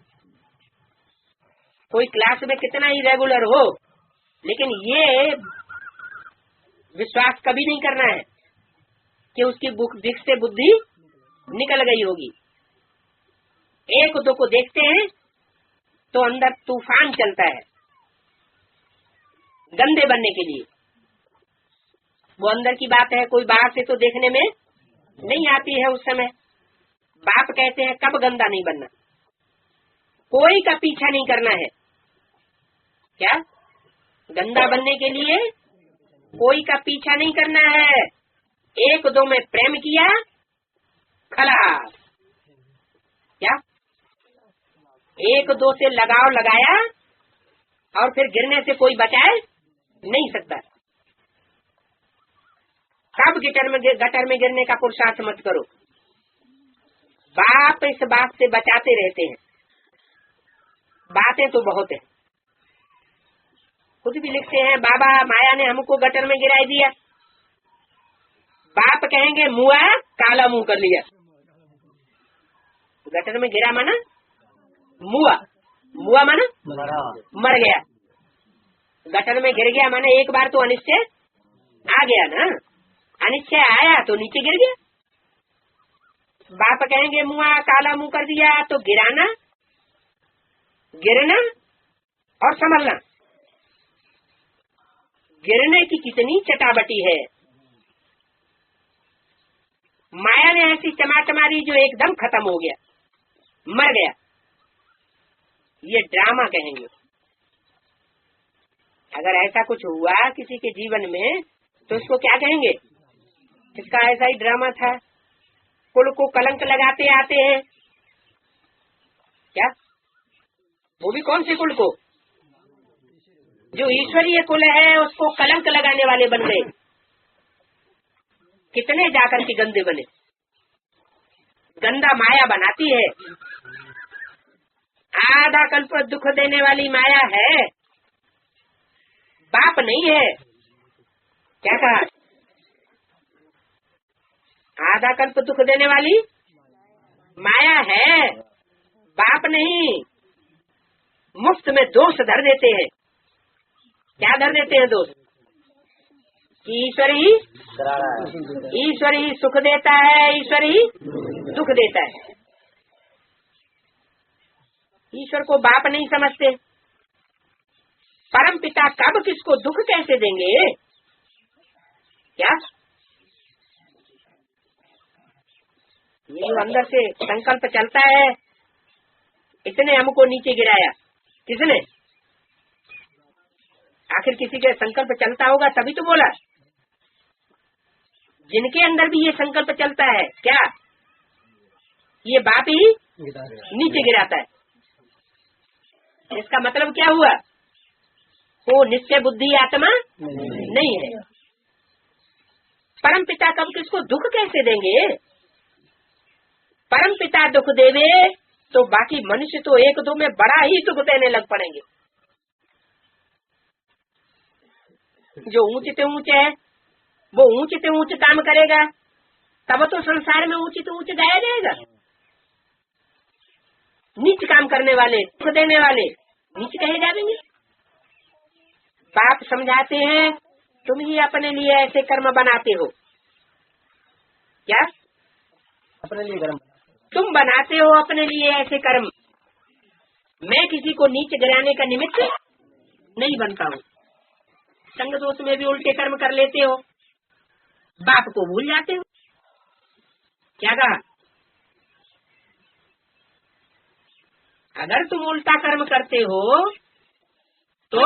कोई क्लास में कितना ही रेगुलर हो, लेकिन ये विश्वास कभी नहीं करना है कि उसकी दिख से बुद्धि निकल गई होगी। एक दो को देखते हैं तो अंदर तूफान चलता है गंदे बनने के लिए। वो अंदर की बात है, कोई बाहर से तो देखने में नहीं आती है। उस समय बाप कहते हैं कब गंदा नहीं बनना, कोई का पीछा नहीं करना है। क्या गंदा बनने के लिए कोई का पीछा नहीं करना है। एक दो में प्रेम किया, खलास। क्या एक दो से लगाव लगाया और फिर गिरने से कोई बचाए नहीं सकता। कब गटर में गिरने का पुरुषार्थ मत करो। बाप इस बात से बचाते रहते हैं। बातें तो बहुत है, खुद भी लिखते हैं बाबा माया ने हमको गटर में गिरा दिया। बाप कहेंगे मुआ काला मुंह कर लिया। गटर में गिरा माना मुआ, मुआ माना मर गया। गटर में गिर गया माने एक बार तो अनिश्चय आ गया ना, अनिश्चय आया तो नीचे गिर गया। बाप कहेंगे मुआ काला मुंह कर दिया, तो गिराना, गिरना और संभलना। गिरने की कितनी चटाबटी है। माया ने ऐसी चमाट मारी जो एकदम खत्म हो गया, मर गया। ये ड्रामा कहेंगे। अगर ऐसा कुछ हुआ किसी के जीवन में तो उसको क्या कहेंगे? इसका ऐसा ही ड्रामा था। कुल को कलंक लगाते आते हैं। क्या वो भी कौन से कुल को? जो ईश्वरीय कुल है उसको कलंक लगाने वाले बन गए। कितने जाकर के गंदे बने। गंदा माया बनाती है। आधा कल्प दुख देने वाली माया है, बाप नहीं है। क्या कहा? आधा कल्प दुख देने वाली माया है, बाप नहीं। मुफ्त में दोष धर देते हैं। क्या धर देते हैं दोष? ईश्वर ही सुख देता है, ईश्वर ही दुख देता है। ईश्वर को बाप नहीं समझते। परम पिता कब किसको दुख कैसे देंगे? क्या ये जो अंदर से संकल्प चलता है, इसने हमको नीचे गिराया। किसने? आखिर किसी के संकल्प चलता होगा तभी तो बोला। जिनके अंदर भी ये संकल्प चलता है, क्या ये बाप ही नीचे गिराता है? इसका मतलब क्या हुआ? वो निश्चय बुद्धि आत्मा नहीं है। परम पिता कब किसको दुख कैसे देंगे? परम पिता दुख देवे तो बाकी मनुष्य तो एक दो में बड़ा ही दुख देने लग पड़ेंगे। जो ऊंचे से ऊंचे है वो ऊंचे से ऊंचे काम करेगा, तब तो संसार में ऊंचे से ऊंचे गाया जाएगा। नीच काम करने वाले, दुख देने वाले नीच कहे जाएंगे। बाप समझाते हैं तुम ही अपने लिए ऐसे कर्म बनाते हो। क्या अपने लिए कर्म तुम बनाते हो अपने लिए ऐसे कर्म। मैं किसी को नीचे गिराने का निमित्त नहीं बनता हूँ। संग दोष में भी उल्टे कर्म कर लेते हो, बाप को भूल जाते हो। क्या कहा? अगर तुम उल्टा कर्म करते हो तो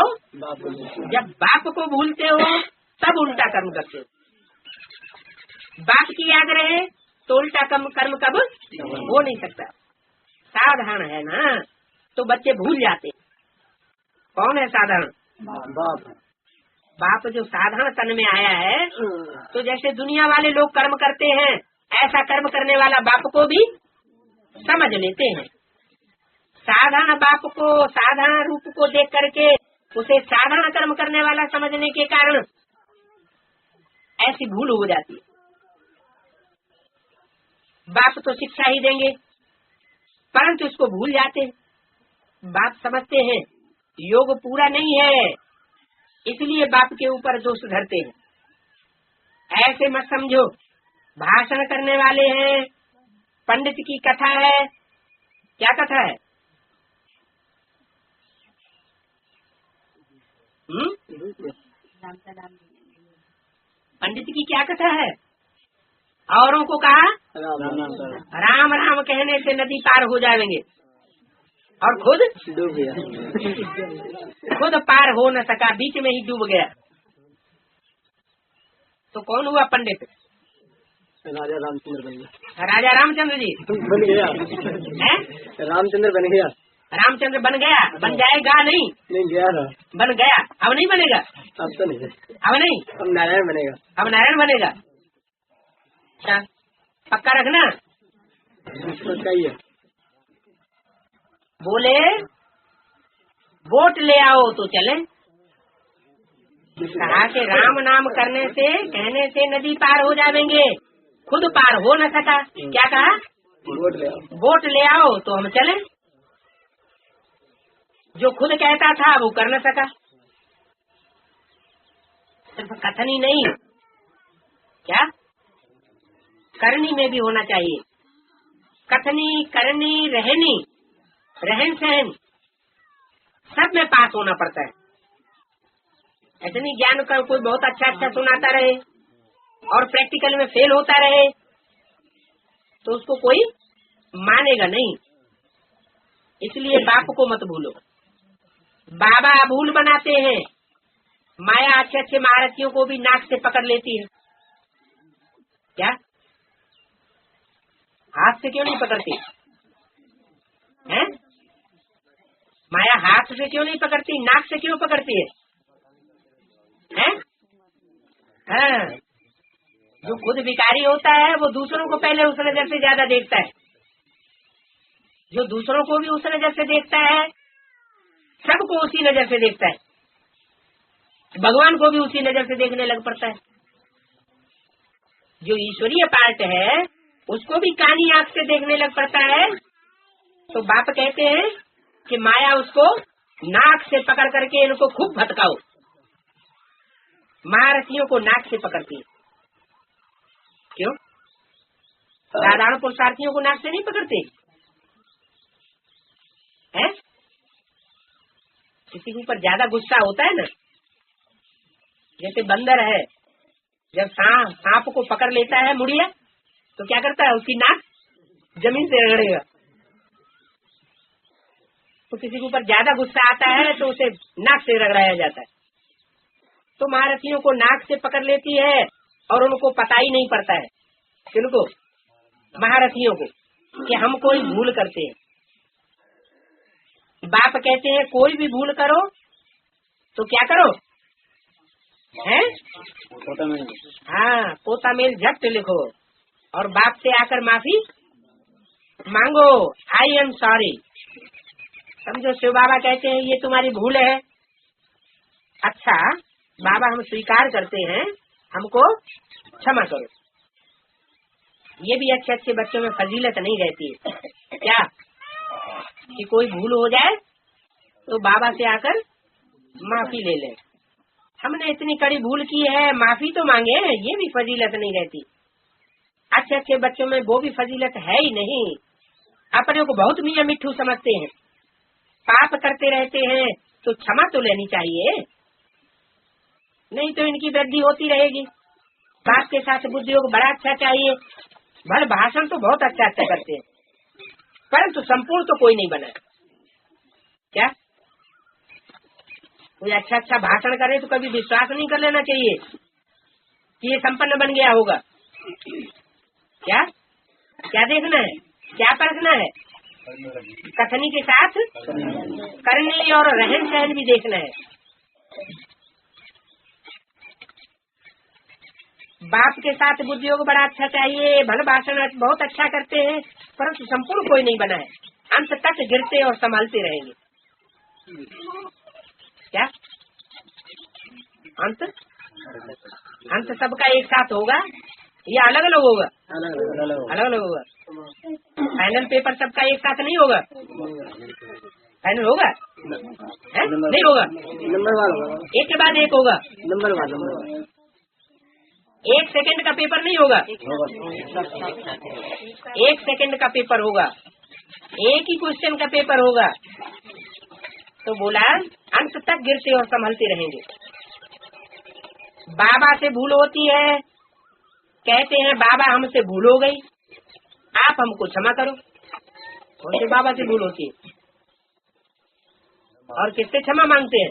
जब बाप को भूलते हो तब उल्टा कर्म करते हो। बाप की याद रहे तो उल्टा कर्म कब हो नहीं सकता। साधारण है ना, तो बच्चे भूल जाते। कौन है साधारण? बाप जो साधारण तन में आया है, तो जैसे दुनिया वाले लोग कर्म करते हैं ऐसा कर्म करने वाला बाप को भी समझ लेते हैं। साधारण बाप को साधारण रूप को देख करके उसे साधारण कर्म करने वाला समझने के कारण ऐसी भूल हो जाती है। बाप तो शिक्षा ही देंगे परंतु इसको भूल जाते हैं। बाप समझते हैं योग पूरा नहीं है इसलिए बाप के ऊपर दोष धरते हैं। ऐसे मत समझो, भाषण करने वाले हैं, पंडित की कथा है। क्या कथा है? पंडित की क्या कथा है? औरों को कहा राम राम कहने से नदी पार हो जाएंगे, और खुद डूब गया। खुद पार हो न सका, बीच में ही डूब गया। तो कौन हुआ पंडित? राजा रामचंद्र बन गया। राजा रामचंद्र जी बन गया हैं? रामचंद्र बन गया। रामचंद्र बन गया, बन जाएगा नहीं? नहीं गया था, बन गया। अब नहीं बनेगा? अब तो नहीं, अब नहीं, अब नारायण बनेगा। अब नारायण बनेगा। अच्छा, पक्का रखना। पक्का ही है। बोले वोट ले आओ तो चले। कहा कि राम नाम करने से, कहने से नदी पार हो जाएंगे, खुद पार हो न सका। क्या कहा? वोट ले आओ। वोट ले आओ तो हम चले। जो खुद कहता था वो कर न सका। सिर्फ कथन ही नहीं, क्या करनी में भी होना चाहिए। कथनी, करनी, रहनी, रहन सहन सब में पास होना पड़ता है। इतनी ज्ञान का कोई बहुत अच्छा अच्छा सुनाता रहे और प्रैक्टिकल में फेल होता रहे तो उसको कोई मानेगा नहीं। इसलिए बाप को मत भूलो। बाबा भूल बनाते हैं। माया अच्छे अच्छे महारथियों को भी नाक से पकड़ लेती है। क्या? हाथ से क्यों नहीं पकड़ती है? माया हाथ से क्यों नहीं पकड़ती, नाक से क्यों पकड़ती है? हाँ, जो खुद भिखारी होता है वो दूसरों को पहले उस नजर से ज्यादा देखता है। जो दूसरों को भी उस नजर से देखता है, सबको उसी नजर से देखता है, भगवान को भी उसी नजर से देखने लग पड़ता है। जो ईश्वरीय पार्ट है उसको भी कानी आंख से देखने लग पड़ता है। तो बाप कहते हैं कि माया उसको नाक से पकड़ करके इनको खूब भटकाओ। महारथियों को नाक से पकड़ती है। क्यों? साधारण पुरुषार्थियों को नाक से नहीं पकड़ते हैं? किसी के ऊपर ज्यादा गुस्सा होता है ना, जैसे बंदर है, जब सांप को पकड़ लेता है मुड़िया तो क्या करता है, उसकी नाक जमीन से रगड़ेगा। तो किसी के ऊपर ज्यादा गुस्सा आता है तो उसे नाक से रगड़ाया जाता है। तो महारथियों को नाक से पकड़ लेती है और उनको पता ही नहीं पड़ता है, किनको? महारथियों को, कि हम कोई भूल करते हैं। बाप कहते हैं कोई भी भूल करो तो क्या करो, हैं? हाँ, पोता मेल झट लिखो और बाप से आकर माफी मांगो। I am sorry. समझो, शिव बाबा कहते हैं ये तुम्हारी भूल है। अच्छा बाबा, हम स्वीकार करते हैं, हमको क्षमा करो। ये भी अच्छे अच्छे बच्चों में फजीलत नहीं रहती है, क्या कि कोई भूल हो जाए तो बाबा से आकर माफी ले ले। हमने इतनी कड़ी भूल की है, माफी तो मांगे, ये भी फजीलत नहीं रहती। अच्छे अच्छे बच्चों में वो भी फजीलत है ही नहीं। अपने को बहुत मियां मिट्ठू समझते हैं, पाप करते रहते हैं तो क्षमा तो लेनी चाहिए, नहीं तो इनकी वृद्धि होती रहेगी। बाप के साथ बुद्धि को बड़ा अच्छा चाहिए। भले भाषण तो बहुत अच्छा अच्छा करते हैं, परंतु संपूर्ण तो कोई नहीं बना। क्या कोई अच्छा अच्छा भाषण करे तो कभी विश्वास नहीं कर लेना चाहिए कि ये संपन्न बन गया होगा। क्या क्या देखना है, क्या परखना है? कथनी के साथ करने और रहन सहन भी देखना है। बाप के साथ बुद्धि को बड़ा अच्छा चाहिए, भले भाषण बहुत अच्छा करते हैं, परंतु संपूर्ण कोई नहीं बना है। अंत तक गिरते और संभालते रहेंगे। क्या अंत सबका एक साथ होगा या अलग अलग होगा? अलग अलग होगा। फाइनल पेपर सबका एक साथ नहीं होगा। फाइनल होगा है? नहीं होगा। नंबर एक के बाद एक होगा, नंबर 1 सेकंड का पेपर नहीं होगा, 1 सेकंड का पेपर होगा, एक ही क्वेश्चन का पेपर होगा। तो बोला अंत तक गिरते और संभलते रहेंगे। बाबा से भूल होती है, कहते हैं बाबा हमसे भूल हो गई, आप हमको क्षमा करो। कौन से बाबा से भूल होती है और किससे क्षमा मांगते हैं?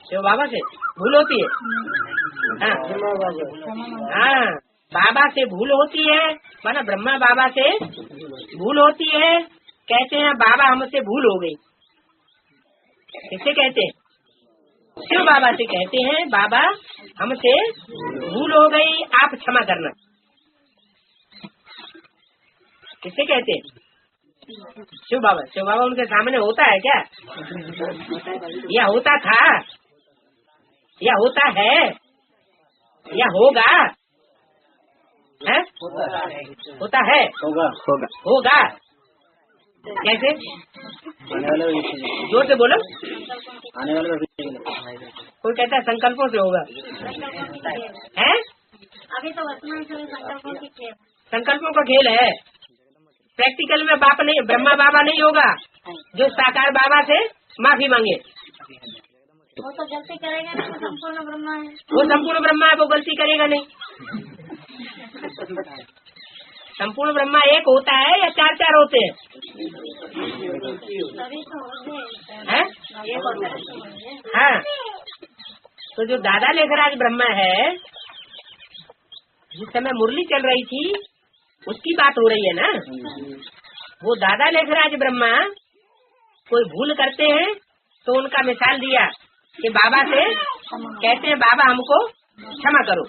शिव बाबा से भूल होती है। हाँ, बाबा से भूल होती है, माना ब्रह्मा बाबा से भूल होती है, कहते हैं बाबा हमसे भूल हो गई। किससे कहते हैं? शिव बाबा से कहते हैं बाबा हमसे भूल हो गई, आप क्षमा करना। किससे कहते हैं? शिव बाबा। शिव बाबा उनके सामने होता है क्या? या होता था, या होता है, या होगा? है? होता है, होगा। कैसे? जोर से बोलो। आने वाले कोई कहता है संकल्पों से होगा, है? अभी तो वर्तमान समय संकल्पों का खेल है। प्रैक्टिकल में बाप नहीं, ब्रह्मा बाबा नहीं होगा जो साकार बाबा से माफी मांगे। वो तो गलती करेगा नहीं, तो संपूर्ण ब्रह्मा है। वो संपूर्ण ब्रह्मा है, वो गलती करेगा नहीं। संपूर्ण ब्रह्मा एक होता है या 4 होते हैं? तभी तो होते हैं? हाँ, तो जो दादा लेखराज ब्रह्मा है, जिस समय मुरली चल रही थी उसकी बात हो रही है ना। वो दादा लेखराज ब्रह्मा कोई भूल करते हैं तो उनका मिसाल दिया कि बाबा से कहते हैं बाबा हमको क्षमा करो।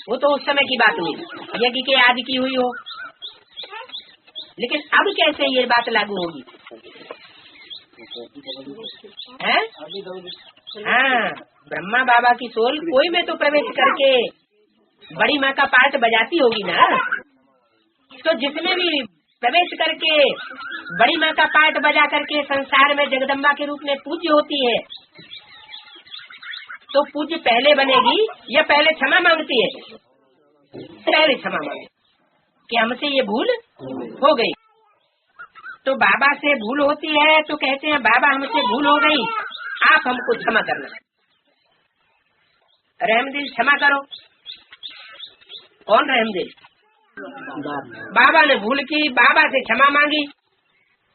वो तो उस समय की बात हुई, यज्ञ के आदि की हुई हो। लेकिन अब कैसे ये बात लागू होगी? है? हाँ, ब्रह्मा बाबा की सोल कोई में तो प्रवेश करके बड़ी माँ का पार्ट बजाती होगी ना। तो जिसमें भी प्रवेश करके बड़ी माँ का पार्ट बजा करके संसार में जगदम्बा के रूप में पूज्य होती है, तो पूज्य पहले बनेगी या पहले क्षमा मांगती है? पहले क्षमा मांगे कि हमसे ये भूल हो गई। तो बाबा से भूल होती है तो कहते हैं बाबा हमसे भूल हो गई, आप हमको क्षमा करना। रहमदिल क्षमा करो। कौन रहमदिल? बाबा ने भूल की, बाबा से क्षमा मांगी,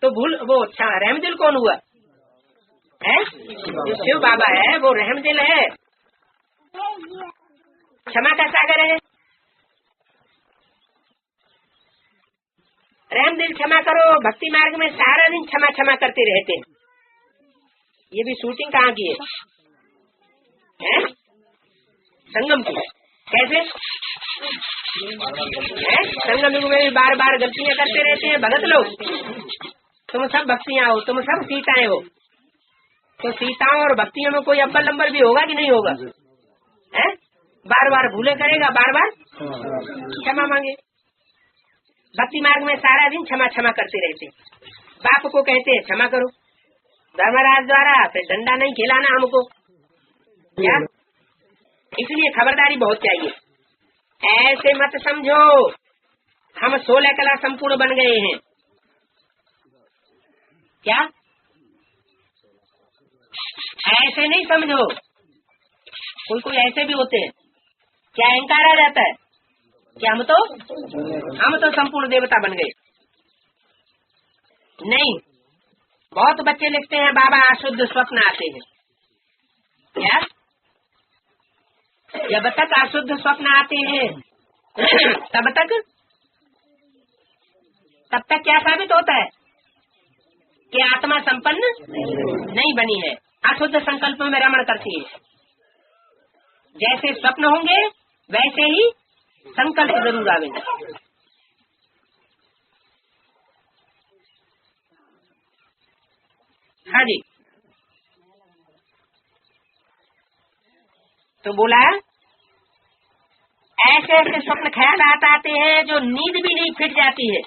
तो भूल वो रहमदिल कौन हुआ? है? जो शिव बाबा है वो रहमदिल है, क्षमा का सागर है। रहमदिल क्षमा करो। भक्ति मार्ग में सारा दिन क्षमा क्षमा करते रहते हैं। ये भी शूटिंग कहाँ की है? संगम की। कैसे? संगम युग में भी बार बार गलतियाँ करते रहते हैं भगत लोग। तुम सब भक्तियाँ हो, तुम सब सीताएं हो, तो सीताओं और भक्तियों में कोई अव्वल नंबर भी होगा कि नहीं होगा? है? बार बार भूले करेगा, बार बार क्षमा मांगे। भक्ति मार्ग में सारा दिन क्षमा क्षमा करते रहते। बाप को कहते हैं क्षमा करो, धर्मराज द्वारा फिर डंडा नहीं खिलाना हमको। क्या? इसलिए खबरदारी बहुत चाहिए। ऐसे मत समझो हम 16 कला संपूर्ण बन गए हैं। क्या? ऐसे नहीं समझो। कोई कोई ऐसे भी होते हैं, क्या अहंकार आ जाता है कि हम तो संपूर्ण देवता बन गए। नहीं, बहुत बच्चे लिखते हैं बाबा अशुद्ध स्वप्न आते हैं। क्या? जब तक अशुद्ध स्वप्न आते हैं तब तक क्या साबित होता है कि आत्मा संपन्न नहीं बनी है, अशुद्ध संकल्प में रमण करती है। जैसे स्वप्न होंगे वैसे ही संकल्प जरूर आवेंगे। हाँ जी, तो बोला ऐसे ऐसे स्वप्न ख्याल आते हैं जो नींद भी नहीं फिट जाती है,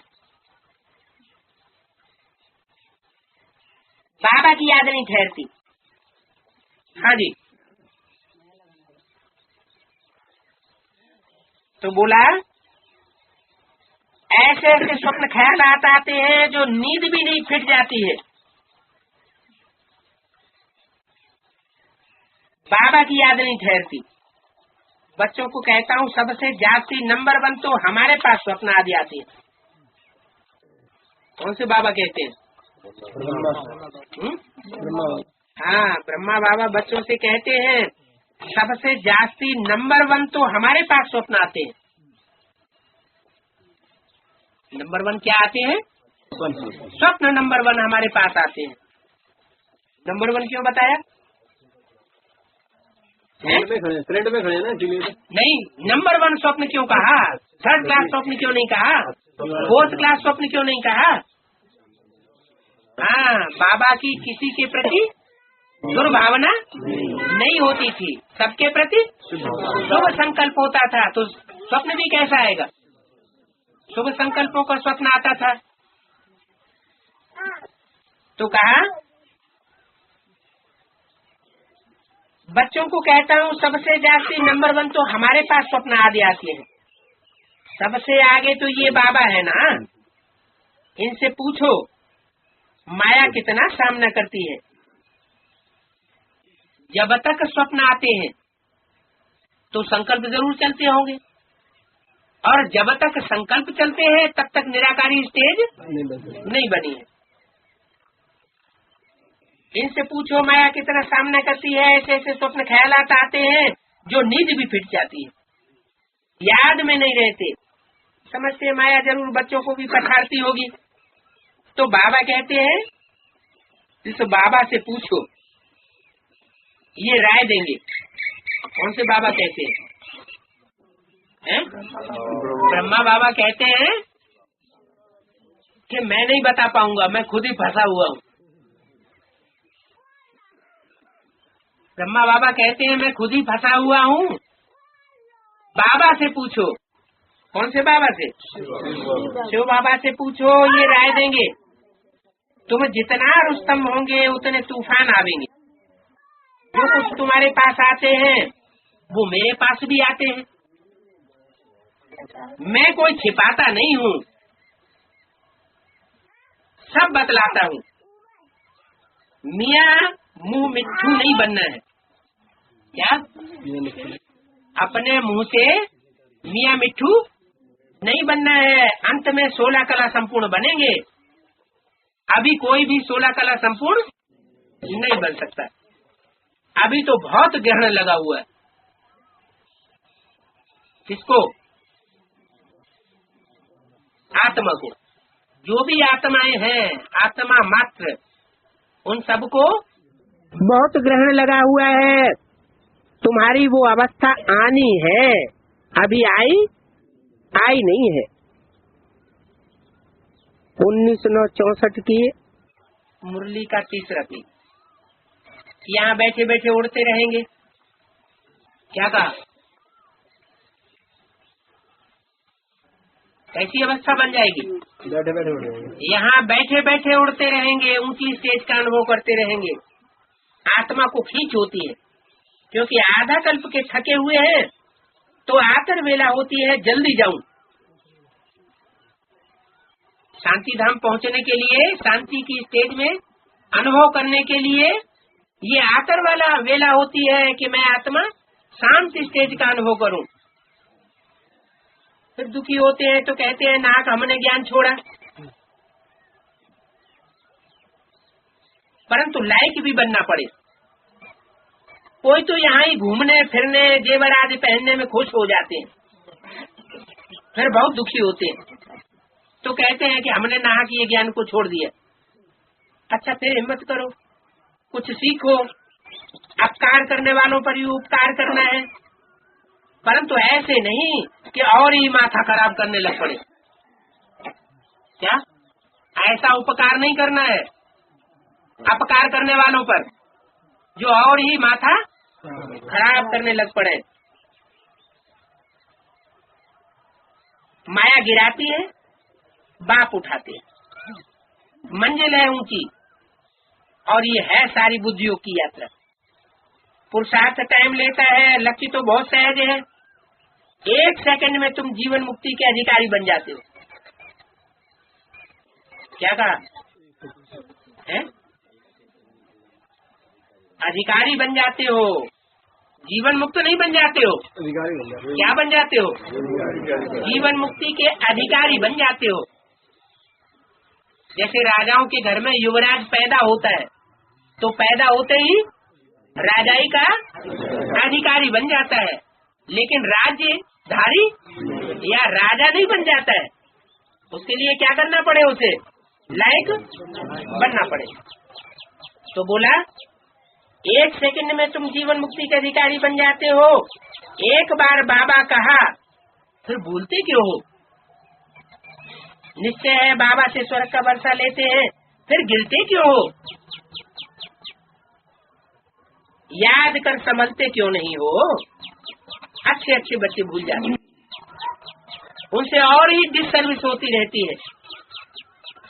बाबा की याद नहीं ठहरती। हाँ जी। तो बोला ऐसे ऐसे स्वप्न ख्याल आते हैं जो नींद भी नहीं फिट जाती है। बाबा की याद नहीं ठहरती। बच्चों को कहता हूँ सबसे जाती नंबर 1 तो हमारे पास स्वप्न आदि आती है। कौन से बाबा कहते हैं? हाँ, ब्रह्मा बाबा बच्चों से कहते हैं सबसे जाती नंबर 1 तो हमारे पास स्वप्न आते हैं। नंबर 1 क्या आते हैं? स्वप्न नंबर 1 हमारे पास आते हैं। नंबर 1 क्यों बताया? फ्रंट में खड़े ना नहीं, नंबर 1 स्वप्न क्यों कहा? 3rd क्लास स्वप्न क्यों नहीं कहा? 4th क्लास स्वप्न क्यों नहीं कहा? हाँ, बाबा की किसी के प्रति दुर्भावना नहीं होती थी, सबके प्रति शुभ संकल्प होता था। तो स्वप्न भी कैसा आएगा? शुभ संकल्पों का स्वप्न आता था। तो कहा बच्चों को कहता हूँ सबसे जाती नंबर 1 तो हमारे पास स्वप्न आदि आती है। सबसे आगे तो ये बाबा है ना, इनसे पूछो माया कितना सामना करती है। जब तक स्वप्न आते हैं तो संकल्प जरूर चलते होंगे, और जब तक संकल्प चलते हैं तब तक निराकारी स्टेज नहीं बनी है। इनसे पूछो माया कितना सामना करती है। ऐसे ऐसे स्वप्न ख्यालात आते हैं जो नींद भी फिट जाती है, याद में नहीं रहते। समझते माया जरूर बच्चों को भी पछाड़ती होगी। तो बाबा कहते हैं इस बाबा से पूछो, ये राय देंगे। कौन से बाबा कहते हैं? ब्रह्मा बाबा कहते हैं कि मैं नहीं बता पाऊंगा, मैं खुद ही फंसा हुआ हूँ। ब्रह्मा बाबा कहते हैं मैं खुद ही फंसा हुआ हूँ। बाबा से पूछो। कौन से बाबा से? शिव बाबा से पूछो, ये राय देंगे। तुम जितना रुस्तम होंगे उतने तूफान आवेंगे। जो कुछ तुम्हारे पास आते हैं वो मेरे पास भी आते हैं। मैं कोई छिपाता नहीं हूँ, सब बतलाता हूँ। मियाँ मुंह मिट्ठू नहीं बनना है। क्या? अपने मुंह से मियाँ मिट्ठू नहीं बनना है। अंत में 16 कला संपूर्ण बनेंगे। अभी कोई भी 16 कला संपूर्ण नहीं बन सकता। अभी तो बहुत ग्रहण लगा हुआ है। किसको? आत्मा को। जो भी आत्माएं हैं, आत्मा मात्र, उन सबको बहुत ग्रहण लगा हुआ है। तुम्हारी वो अवस्था आनी है, अभी आई नहीं है। 1964 की मुरली का तीसरा पीक। यहाँ बैठे बैठे उड़ते रहेंगे। क्या कहा? कैसी अवस्था बन जाएगी? बैठे बैठे उड़ जाएंगे। यहाँ बैठे बैठे उड़ते रहेंगे, ऊंची स्टेज का अनुभव करते रहेंगे। आत्मा को खींच होती है, क्योंकि आधा कल्प के थके हुए हैं, तो आतर वेला होती है जल्दी जाऊं। शांति धाम पहुंचने के लिए, शांति की स्टेज में अनुभव करने के लिए ये आतर वाला वेला होती है कि मैं आत्मा शांति स्टेज का अनुभव करूं। फिर दुखी होते हैं तो कहते हैं नाक हमने ज्ञान छोड़ा। परंतु लायक भी बनना पड़े। कोई तो यहाँ ही घूमने फिरने जेवर आदि पहनने में खुश हो जाते हैं, फिर बहुत दुखी होते हैं। तो कहते हैं कि हमने नाक ये ज्ञान को छोड़ दिया। अच्छा, फिर हिम्मत करो, कुछ सीखो। अपकार करने वालों पर भी उपकार करना है, परंतु ऐसे नहीं कि और ही माथा खराब करने लग पड़े। क्या? ऐसा उपकार नहीं करना है अपकार करने वालों पर, जो और ही माथा खराब करने लग पड़े। माया गिराती है, बाप उठाते हैं। मंजिल है ऊंची, और ये है सारी बुद्धियों की यात्रा। पुरुषार्थ टाइम लेता है, लक्ष्य तो बहुत सहज है। 1 सेकंड में तुम जीवन मुक्ति के अधिकारी बन जाते हो। क्या कहा है? अधिकारी बन जाते हो, जीवन मुक्त नहीं बन जाते हो। क्या बन जाते हो? जीवन मुक्ति के अधिकारी बन जाते हो। जैसे राजाओं के घर में युवराज पैदा होता है तो पैदा होते ही राजाई का अधिकारी बन जाता है, लेकिन राज्यधारी या राजा नहीं बन जाता है। उसके लिए क्या करना पड़े? उसे लायक बनना पड़े। तो बोला 1 सेकंड में तुम जीवन मुक्ति के अधिकारी बन जाते हो। एक बार बाबा कहा फिर भूलते क्यों हो? निश्चय है बाबा से स्वर्ग का वर्षा लेते हैं, फिर गिरते क्यों हो? याद कर समझते क्यों नहीं हो? अच्छे अच्छे बच्चे भूल जाते हैं, उनसे और ही डिसर्विस होती रहती है।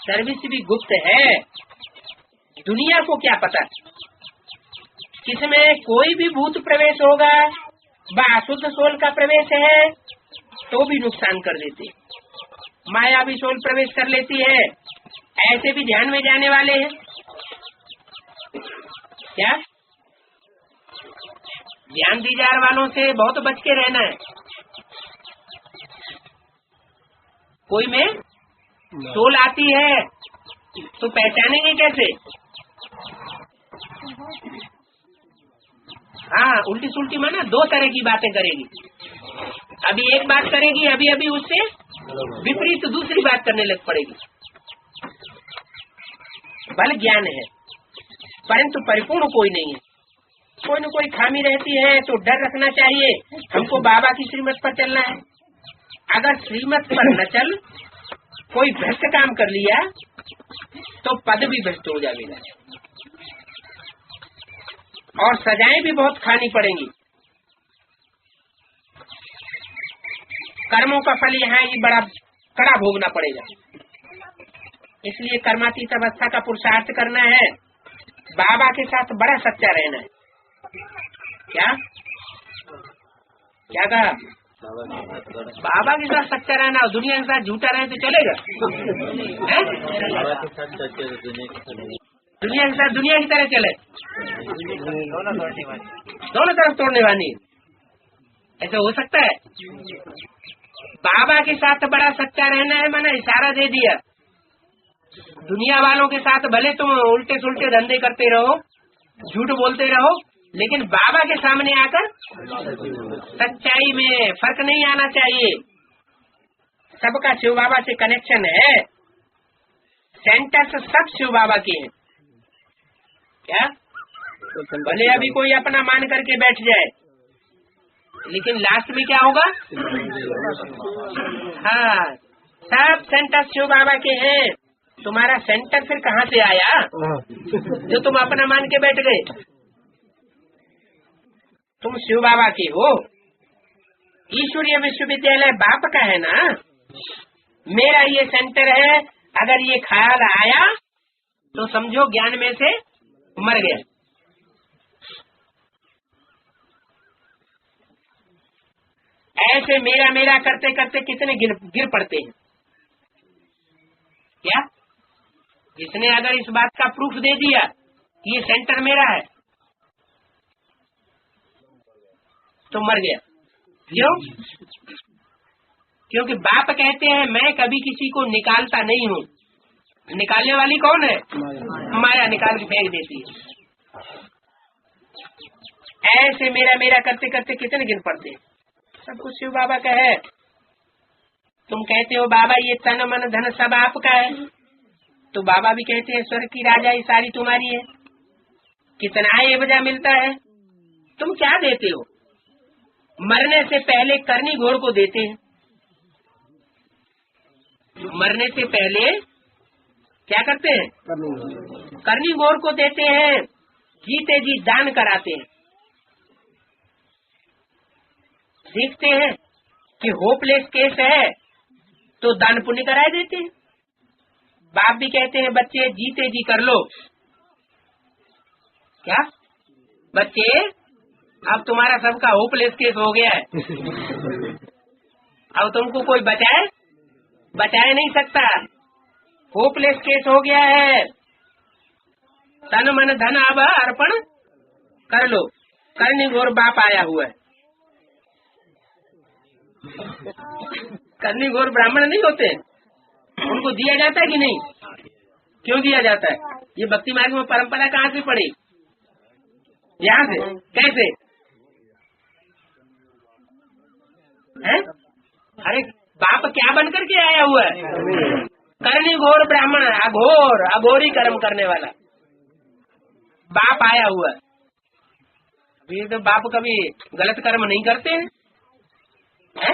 सर्विस भी गुप्त है, दुनिया को क्या पता किसमें कोई भी भूत प्रवेश होगा, अशुद्ध सोल का प्रवेश है तो भी नुकसान कर देते। माया भी सोल प्रवेश कर लेती है, ऐसे भी ध्यान में जाने वाले हैं। क्या ज्ञान दीजार वालों से बहुत बच के रहना है। कोई में सोल आती है तो पहचानेंगे कैसे? हाँ, उल्टी सुल्टी माना 2 तरह की बातें करेगी। अभी एक बात करेगी, अभी अभी उससे विपरीत दूसरी बात करने लग पड़ेगी। भले ज्ञान है परंतु परिपूर्ण कोई नहीं है। कोई न कोई खामी रहती है तो डर रखना चाहिए। हमको बाबा की श्रीमत पर चलना है। अगर श्रीमत पर न चल कोई भ्रष्ट काम कर लिया तो पद भी भ्रष्ट हो जाएगा और सजाएं भी बहुत खानी पड़ेंगी। कर्मों का फल यहाँ ही बड़ा कड़ा भोगना पड़ेगा। इसलिए कर्मातीत अवस्था का पुरुषार्थ करना है। बाबा के साथ बड़ा सच्चा रहना है। क्या क्या कहा? बाबा के साथ सच्चा रहना और दुनिया के साथ झूठा रहे तो चलेगा? दुनिया के साथ दुनिया की तरह चले, दोनों तरफ तोड़ने वाली, ऐसा हो सकता है? बाबा के साथ बड़ा सच्चा रहना है, मैंने इशारा दे दिया। दुनिया वालों के साथ भले तुम उल्टे सुल्टे धंधे करते रहो, झूठ बोलते रहो, लेकिन बाबा के सामने आकर सच्चाई में फर्क नहीं आना चाहिए। सबका शिव बाबा से कनेक्शन है, सेंटर्स सब शिव बाबा के हैं। क्या भले अभी कोई अपना मान करके बैठ जाए, लेकिन लास्ट में क्या होगा? हाँ, सब सेंटर शिव बाबा के हैं। तुम्हारा सेंटर फिर कहाँ से आया जो तुम अपना मान के बैठ गए? तुम शिव बाबा के हो। ईश्वरीय विश्वविद्यालय बाप का है ना, मेरा ये सेंटर है। अगर ये ख्याल आया तो समझो ज्ञान में से मर गया। ऐसे मेरा मेरा करते करते कितने गिर पड़ते हैं। क्या जिसने अगर इस बात का प्रूफ दे दिया कि ये सेंटर मेरा है तो मर गया। क्यों? क्योंकि बाप कहते हैं मैं कभी किसी को निकालता नहीं हूँ। निकालने वाली कौन है? माया निकाल के फेंक देती है। ऐसे मेरा मेरा करते करते कितने गिन पड़ते हैं। सब कुछ शिव बाबा का है। तुम कहते हो बाबा ये तन मन धन सब आपका है, तो बाबा भी कहते हैं स्वर्ग की राजाई सारी तुम्हारी है। कितना एवजा मिलता है? तुम क्या देते हो? मरने से पहले करनी घोर को देते हैं। मरने से पहले क्या करते हैं? करनी घोर को देते हैं। जीते जी दान कराते हैं। देखते हैं कि होपलेस केस है तो दान पुण्य कराए देते हैं। बाप भी कहते हैं बच्चे जीते जी कर लो। क्या बच्चे अब तुम्हारा सबका होपलेस केस हो गया है। अब तुमको कोई बचाए नहीं सकता। होपलेस केस हो गया है। तन मन धन अब अर्पण कर लो। करनी घोर बाप आया हुआ है। करनी घोर ब्राह्मण नहीं होते, उनको दिया जाता है कि नहीं? क्यों दिया जाता है? ये भक्ति मार्ग में परंपरा कहाँ से पड़ी? यहाँ से। कैसे है? अरे बाप क्या बन करके आया हुआ है? करनी घोर ब्राह्मण, अघोर अघोरी कर्म करने वाला बाप आया हुआ है। अभी तो बाप कभी गलत कर्म नहीं करते हैं, है?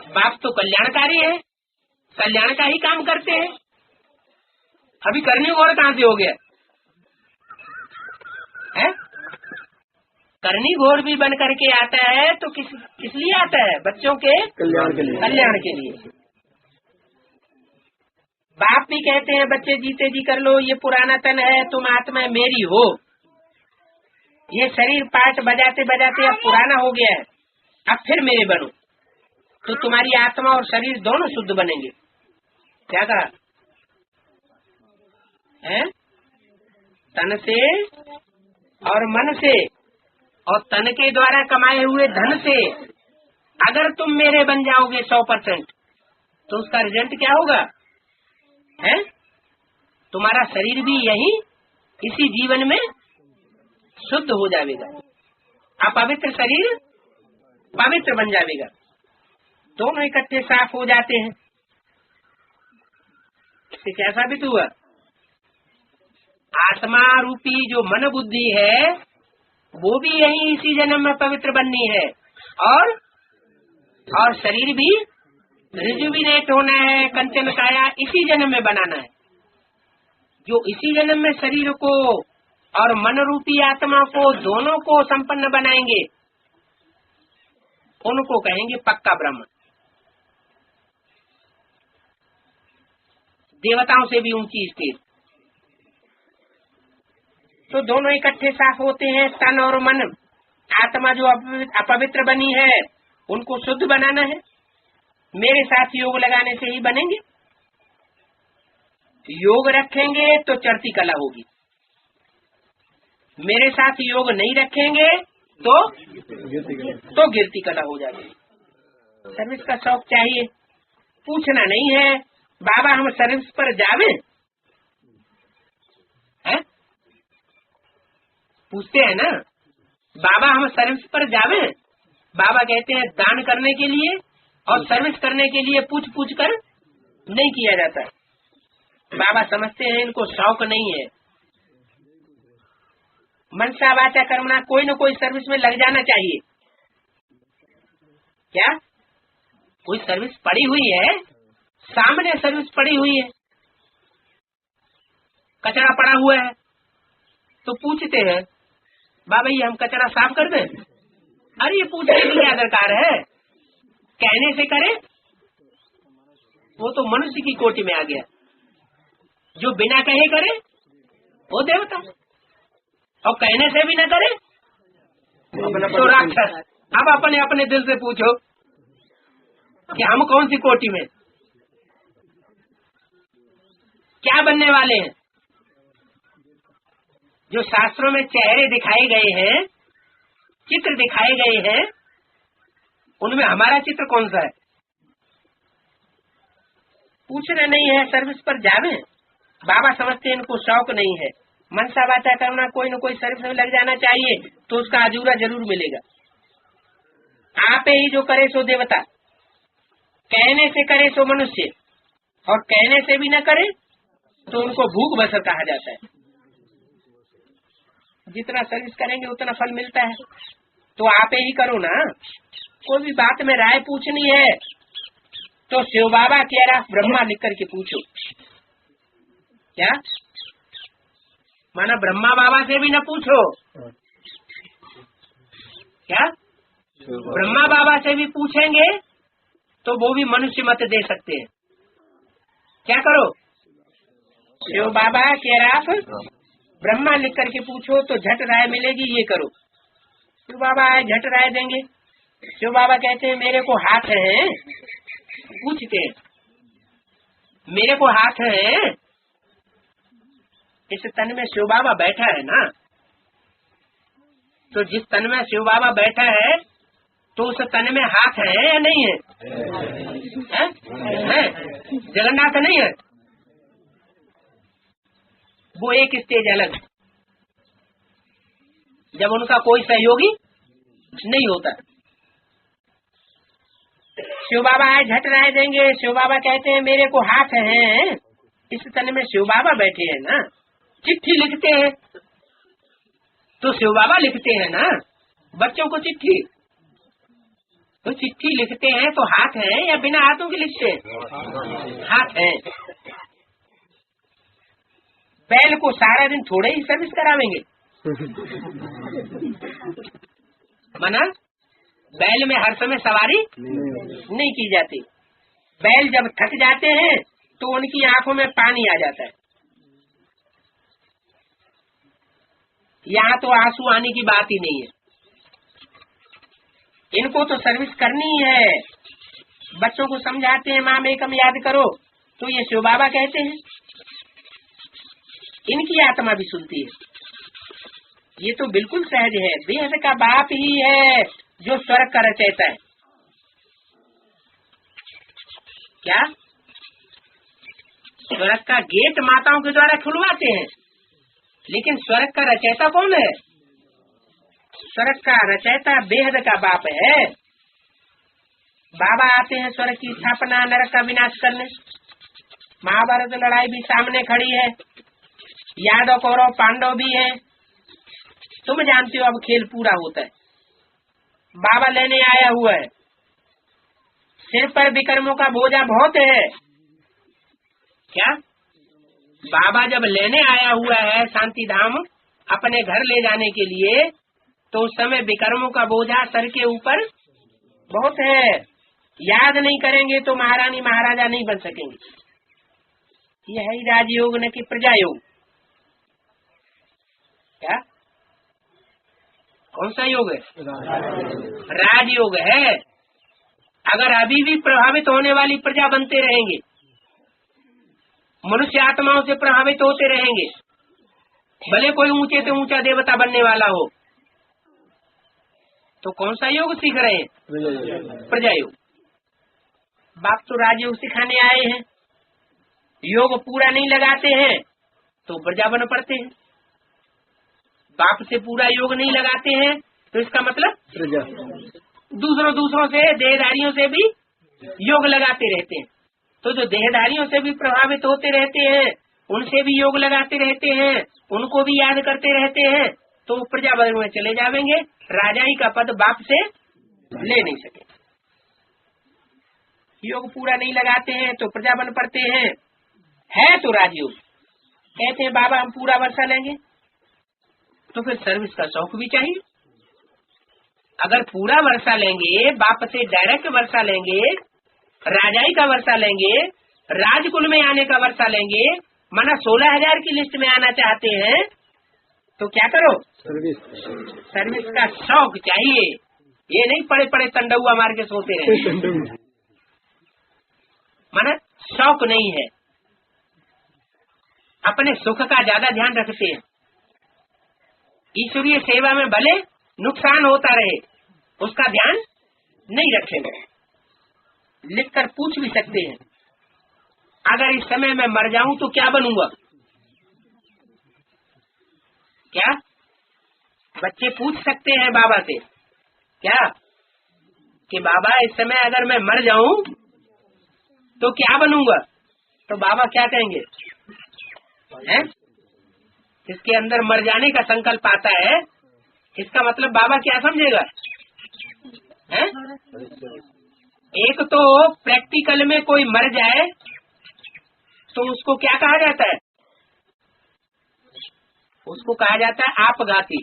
बाप तो कल्याणकारी है, कल्याण का ही काम करते हैं। अभी करनी घोर कहाँ से हो गया है? करनी घोर भी बन करके आता है तो किस लिए आता है? बच्चों के कल्याण के लिए। बाप भी कहते हैं बच्चे जीते जी कर लो, ये पुराना तन है, तुम आत्मा मेरी हो। ये शरीर पाठ बजाते बजाते अब पुराना हो गया है, अब फिर मेरे बनो तो तुम्हारी आत्मा और शरीर दोनों शुद्ध बनेंगे। क्या कहा है? तन से और मन से और तन के द्वारा कमाए हुए धन से अगर तुम मेरे बन जाओगे 100%, तो उसका रिजल्ट क्या होगा? है? तुम्हारा शरीर भी यही इसी जीवन में शुद्ध हो जाएगा, अपवित्र शरीर पवित्र बन जाएगा, दोनों इकट्ठे साफ हो जाते हैं। इससे क्या साबित हुआ? आत्मा रूपी जो मन बुद्धि है वो भी यही इसी जन्म में पवित्र बननी है, और शरीर भी रिजुविनेट होना है, कंचन काया इसी जन्म में बनाना है। जो इसी जन्म में शरीर को और मन रूपी आत्मा को दोनों को संपन्न बनाएंगे उनको कहेंगे पक्का ब्रह्म। देवताओं से भी ऊंची स्टेज। तो दोनों इकट्ठे साफ होते हैं, तन और मन। आत्मा जो अपवित्र बनी है उनको शुद्ध बनाना है, मेरे साथ योग लगाने से ही बनेंगे। योग रखेंगे तो चढ़ती कला होगी, मेरे साथ योग नहीं रखेंगे तो गिरती कला हो जाएगी। सर्विस का शौक चाहिए, पूछना नहीं है बाबा हम सर्विस पर जावे, है? पूछते हैं ना बाबा हम सर्विस पर जावे? बाबा कहते हैं दान करने के लिए और सर्विस करने के लिए पूछ पूछ कर नहीं किया जाता। बाबा समझते हैं इनको शौक नहीं है। मनसा वाचा कर्मणा कोई न कोई सर्विस में लग जाना चाहिए। क्या कोई सर्विस पड़ी हुई है? सामने सर्विस पड़ी हुई है, कचरा पड़ा हुआ है तो पूछते हैं बाबा ये हम कचरा साफ कर दें? अरे ये पूछने के लिए दरकार है, कहने से करे वो तो मनुष्य की कोटि में आ गया। जो बिना कहे करे वो देवता, और कहने से भी न करे तो राक्षस। अब अपने अपने दिल से पूछो कि हम कौन सी कोटि में क्या बनने वाले हैं? जो शास्त्रों में चेहरे दिखाए गए हैं, चित्र दिखाए गए हैं, उनमें हमारा चित्र कौन सा है? पूछना नहीं है, सर्विस पर जावे। बाबा समझते हैं इनको शौक नहीं है। मनसा वाचा करना कोई न कोई सर्विस में लग जाना चाहिए तो उसका अजूरा जरूर मिलेगा। आप ही जो करे सो देवता, कहने से करे सो मनुष्य, और कहने से भी न करे तो उनको भूख बसर कहा जाता है। जितना सर्विस करेंगे उतना फल मिलता है, तो आप ही करो ना। कोई भी बात में राय पूछनी है तो शिव बाबा कह रहा ब्रह्मा लिख करके पूछो। क्या माना? ब्रह्मा बाबा से भी न पूछो। क्या ब्रह्मा बाबा से भी पूछेंगे तो वो भी मनुष्य मत दे सकते हैं। क्या करो? शिव बाबा कह रहा ब्रह्मा लिख करके पूछो तो झट राय मिलेगी, ये करो। शिव बाबा आए झट राय देंगे। शिव बाबा कहते हैं मेरे को हाथ है, पूछते मेरे को हाथ है, इस तन में शिव बाबा बैठा है ना, तो जिस तन में शिव बाबा बैठा है तो उस तन में हाथ है या नहीं है? है? जगन्नाथ नहीं है, वो एक स्टेज अलग, जब उनका कोई सहयोगी नहीं होता। शिव बाबा आए झट राय देंगे। शिव बाबा कहते हैं मेरे को हाथ है, इस तन में शिव बाबा बैठे हैं ना। चिट्ठी लिखते हैं तो शिव बाबा लिखते हैं ना बच्चों को चिट्ठी, तो चिट्ठी लिखते हैं तो हाथ है या बिना हाथों के लिखते हैं? हाथ है। बैल को सारा दिन थोड़े ही सर्विस करावेंगे, मना बैल में हर समय सवारी नहीं की जाती। बैल जब थक जाते हैं तो उनकी आंखों में पानी आ जाता है। यहाँ तो आंसू आने की बात ही नहीं है, इनको तो सर्विस करनी है। बच्चों को समझाते हैं माँ में कम याद करो, तो ये शिव बाबा कहते हैं, इनकी आत्मा भी सुनती है। ये तो बिल्कुल सहज है, बेहद का बाप ही है जो स्वर्ग का रचयिता है। क्या स्वर्ग का गेट माताओं के द्वारा खुलवाते हैं, लेकिन स्वर्ग का रचयिता कौन है? स्वर्ग का रचयिता बेहद का बाप है। बाबा आते हैं स्वर्ग की स्थापना, नरक का विनाश करने। महाभारत लड़ाई भी सामने खड़ी है, यादव कौरव पांडव भी है। तुम जानते हो अब खेल पूरा होता है। बाबा लेने आया हुआ है, सिर पर विक्रमों का बोझा बहुत है। क्या बाबा जब लेने आया हुआ है शांति धाम अपने घर ले जाने के लिए, तो उस समय विक्रमों का बोझा सर के ऊपर बहुत है। याद नहीं करेंगे तो महारानी महाराजा नहीं बन सकेंगे। यह है राजयोग न कि प्रजा योग। क्या कौन सा योग है? राजयोग है। अगर अभी भी प्रभावित होने वाली प्रजा बनते रहेंगे, मनुष्य आत्माओं से प्रभावित होते रहेंगे, भले कोई ऊंचे से ऊंचा देवता बनने वाला हो, तो कौन सा योग सीख रहे हैं? प्रजा योग। बाप तो राजयोग सिखाने आए हैं, योग पूरा नहीं लगाते हैं तो प्रजा बन पड़ते हैं। बाप से पूरा योग नहीं लगाते हैं तो इसका मतलब दूसरों से देहधारियों से भी योग लगाते रहते हैं। तो जो देहधारियों से भी प्रभावित होते रहते हैं, उनसे भी योग लगाते रहते हैं, उनको भी याद करते रहते हैं, तो वो प्रजा वर्ग में चले जाएंगे। राजाई का पद बाप से ले नहीं सके। योग पूरा नहीं लगाते हैं तो प्रजा बन पड़ते हैं। है तो राजयोग। कहते हैं बाबा हम पूरा वर्षा लेंगे, तो फिर सर्विस का शौक भी चाहिए। अगर पूरा वर्षा लेंगे, बाप से डायरेक्ट वर्षा लेंगे, राजाई का वर्षा लेंगे, राजकुल में आने का वर्षा लेंगे, माना 16,000 की लिस्ट में आना चाहते हैं, तो क्या करो? सर्विस का शौक चाहिए। ये नहीं पड़े पड़े तंडुआ मार के सोते रहे। माना शौक नहीं है, अपने सुख का ज्यादा ध्यान रखते हैं। ईश्वरीय सेवा में भले नुकसान होता रहे, उसका ध्यान नहीं रखेंगे। लिखकर पूछ भी सकते हैं, अगर इस समय मैं मर जाऊं तो क्या बनूंगा? क्या बच्चे पूछ सकते हैं बाबा से, क्या कि बाबा इस समय अगर मैं मर जाऊं तो क्या बनूंगा? तो बाबा क्या कहेंगे? हैं? जिसके अंदर मर जाने का संकल्प आता है, इसका मतलब बाबा क्या समझेगा? हैं? एक तो प्रैक्टिकल में कोई मर जाए तो उसको क्या कहा जाता है? उसको कहा जाता है आपघाती।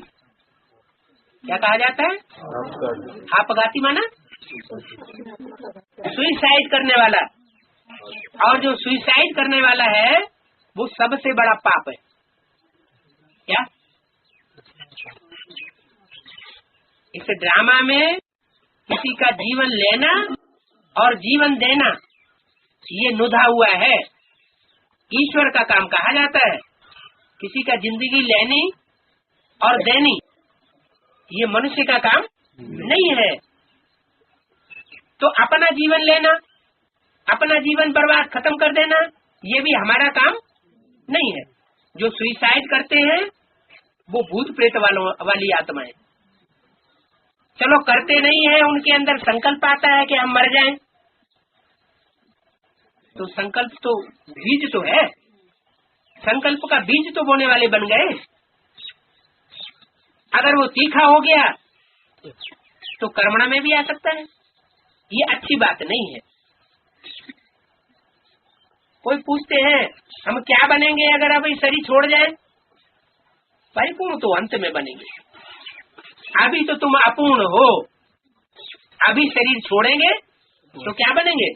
क्या कहा जाता है? आपघाती माना सुइसाइड करने वाला। और जो सुइसाइड करने वाला है वो सबसे बड़ा पाप है। क्या इस ड्रामा में किसी का जीवन लेना और जीवन देना ये नुधा हुआ है, ईश्वर का काम कहा जाता है। किसी का जिंदगी लेनी और देनी ये मनुष्य का काम नहीं है। तो अपना जीवन लेना, अपना जीवन बर्बाद खत्म कर देना ये भी हमारा काम नहीं है। जो सुइसाइड करते हैं वो भूत प्रेत वाली आत्मा है। चलो करते नहीं है, उनके अंदर संकल्प आता है कि हम मर जाएं, तो संकल्प तो बीज तो है, संकल्प का बीज तो बोने वाले बन गए। अगर वो तीखा हो गया तो कर्मणा में भी आ सकता है, ये अच्छी बात नहीं है। कोई पूछते हैं हम क्या बनेंगे अगर अभी शरीर छोड़ जाए? परिपूर्ण तो अंत में बनेंगे, अभी तो तुम अपूर्ण हो। अभी शरीर छोड़ेंगे तो क्या बनेंगे?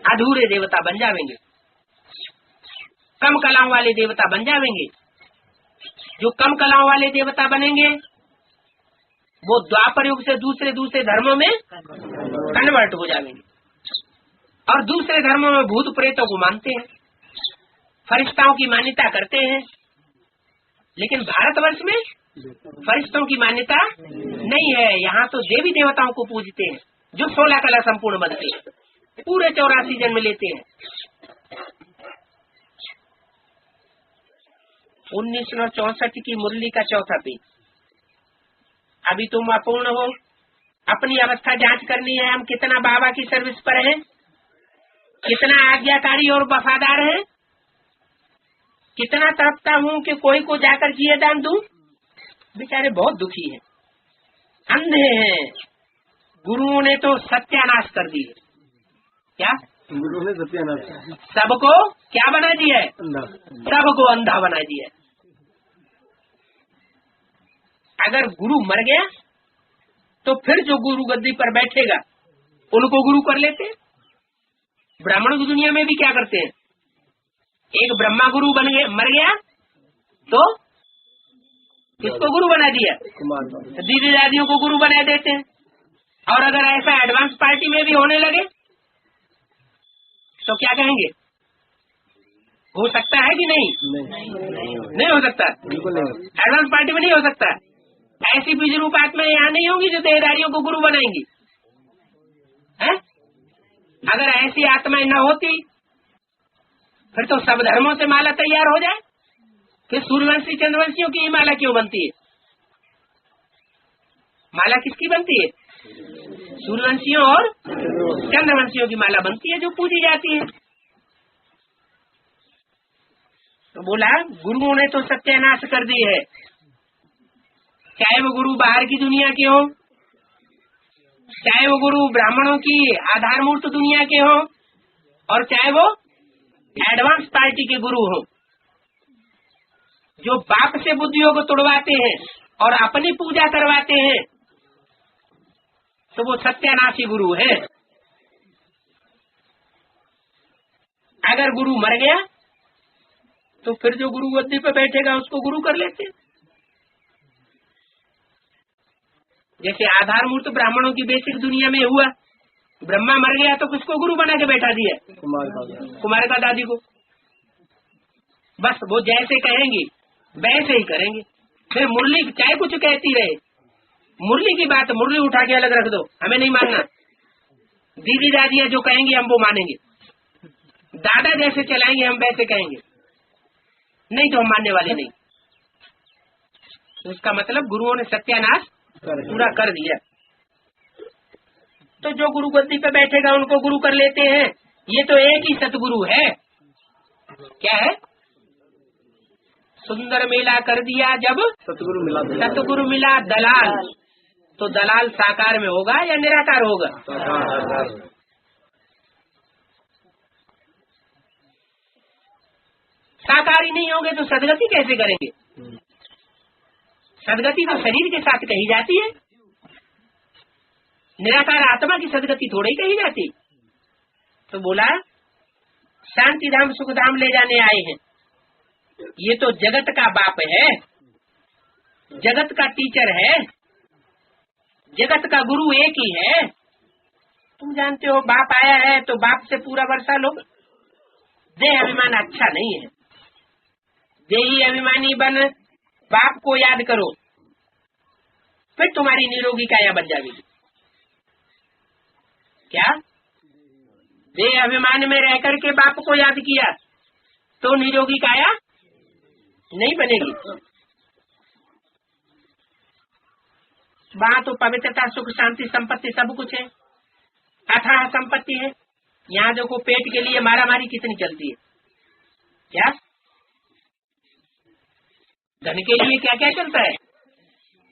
अधूरे देवता बन जाएंगे, कम कलाओं वाले देवता बन जाएंगे। जो कम कलाओं वाले देवता बनेंगे वो द्वापर युग से दूसरे धर्मों में कन्वर्ट हो जाएंगे और दूसरे धर्मों में भूत प्रेतों को मानते हैं, फरिश्ताओं की मान्यता करते हैं। लेकिन भारतवर्ष में फरिश्तों की मान्यता नहीं है। यहाँ तो देवी देवताओं को पूजते हैं जो 16 कला संपूर्ण बनते हैं, पूरे 84 जन्म लेते हैं। 1964 की मुरली का चौथा पेज। अभी तुम अपूर्ण हो, अपनी अवस्था जांच करनी है। हम कितना बाबा की सर्विस पर हैं, कितना आज्ञाकारी और वफादार हैं, कितना तड़पता हूँ कि कोई को जाकर जिए दान दूं। बेचारे बहुत दुखी हैं, अंधे हैं। गुरुओं ने तो सत्यानाश कर दिए। क्या गुरु ने सत्यानाश? सबको क्या बना दिया है? सबको अंधा बना दिया है। अगर गुरु मर गया तो फिर जो गुरु गद्दी पर बैठेगा उनको गुरु कर लेते हैं। ब्राह्मणों की दुनिया में भी क्या करते हैं, एक ब्रह्मा गुरु मर गया तो किसको गुरु बना दिया? दीदी दादियों को गुरु बना देते हैं। और अगर ऐसा एडवांस पार्टी में भी होने लगे तो क्या कहेंगे? हो सकता है कि नहीं? नहीं हो सकता, बिल्कुल नहीं। एडवांस पार्टी में नहीं हो सकता। ऐसी बीज रूप आत्माएं यहाँ नहीं होंगी जो देहधारियों को गुरु बनाएंगी, है? अगर ऐसी आत्माएं न होती फिर तो सब धर्मों से माला तैयार हो जाए। फिर सूर्यवंशी चंद्रवंशियों की माला क्यों बनती है? माला किसकी बनती है? सूर्यवंशियों और चंद्रवंशियों की माला बनती है जो पूजी जाती है। तो बोला गुरुओं ने तो सत्यानाश कर दी है, चाहे वो गुरु बाहर की दुनिया के हो, चाहे वो गुरु ब्राह्मणों की आधारमूर्त दुनिया के हो, और चाहे वो एडवांस पार्टी के गुरु हो जो बाप से बुद्धियों को तोड़वाते हैं और अपनी पूजा करवाते हैं, तो वो सत्यानाशी गुरु है। अगर गुरु मर गया तो फिर जो गुरु गद्दी पे बैठेगा उसको गुरु कर लेते हैं। जैसे आधारमूर्त ब्राह्मणों की बेसिक दुनिया में हुआ, ब्रह्मा मर गया तो किसको गुरु बना के बैठा दिया? कुमार का दादी को। बस वो जैसे कहेंगी वैसे ही करेंगे। फिर मुरली चाहे कुछ कहती रहे, मुरली की बात मुरली उठा के अलग रख दो, हमें नहीं मानना। दीदी दादियां जो कहेंगे हम वो मानेंगे, दादा जैसे चलाएंगे हम वैसे कहेंगे, नहीं तो हम मानने वाले नहीं। तो इसका मतलब गुरुओं ने सत्यानाश पूरा कर दिया। तो जो गुरु गद्दी पे बैठेगा उनको गुरु कर लेते हैं। ये तो एक ही सतगुरु है। क्या है? सुंदर मेला कर दिया जब सतगुरु मिला दलाल। तो दलाल साकार में होगा या निराकार होगा? साकार ही नहीं होंगे तो सदगति कैसे करेंगे? सदगति तो शरीर के साथ कही जाती है, निराकार आत्मा की सदगति थोड़ी कही जाती। तो बोला शांति धाम सुख धाम ले जाने आए हैं। ये तो जगत का बाप है, जगत का टीचर है, जगत का गुरु एक ही है। तुम जानते हो बाप आया है तो बाप से पूरा वर्षा लो। देह अभिमान अच्छा नहीं है। देही अभिमानी बन बाप को याद करो, फिर तुम्हारी निरोगी काया बन जाएगी। क्या देह अभिमान में रह करके बाप को याद किया तो निरोगी काया नहीं बनेगी। वहाँ तो पवित्रता, सुख, शांति, संपत्ति सब कुछ है, अथाह संपत्ति है। यहाँ देखो पेट के लिए मारामारी कितनी चलती है। क्या धन के लिए क्या क्या चलता है,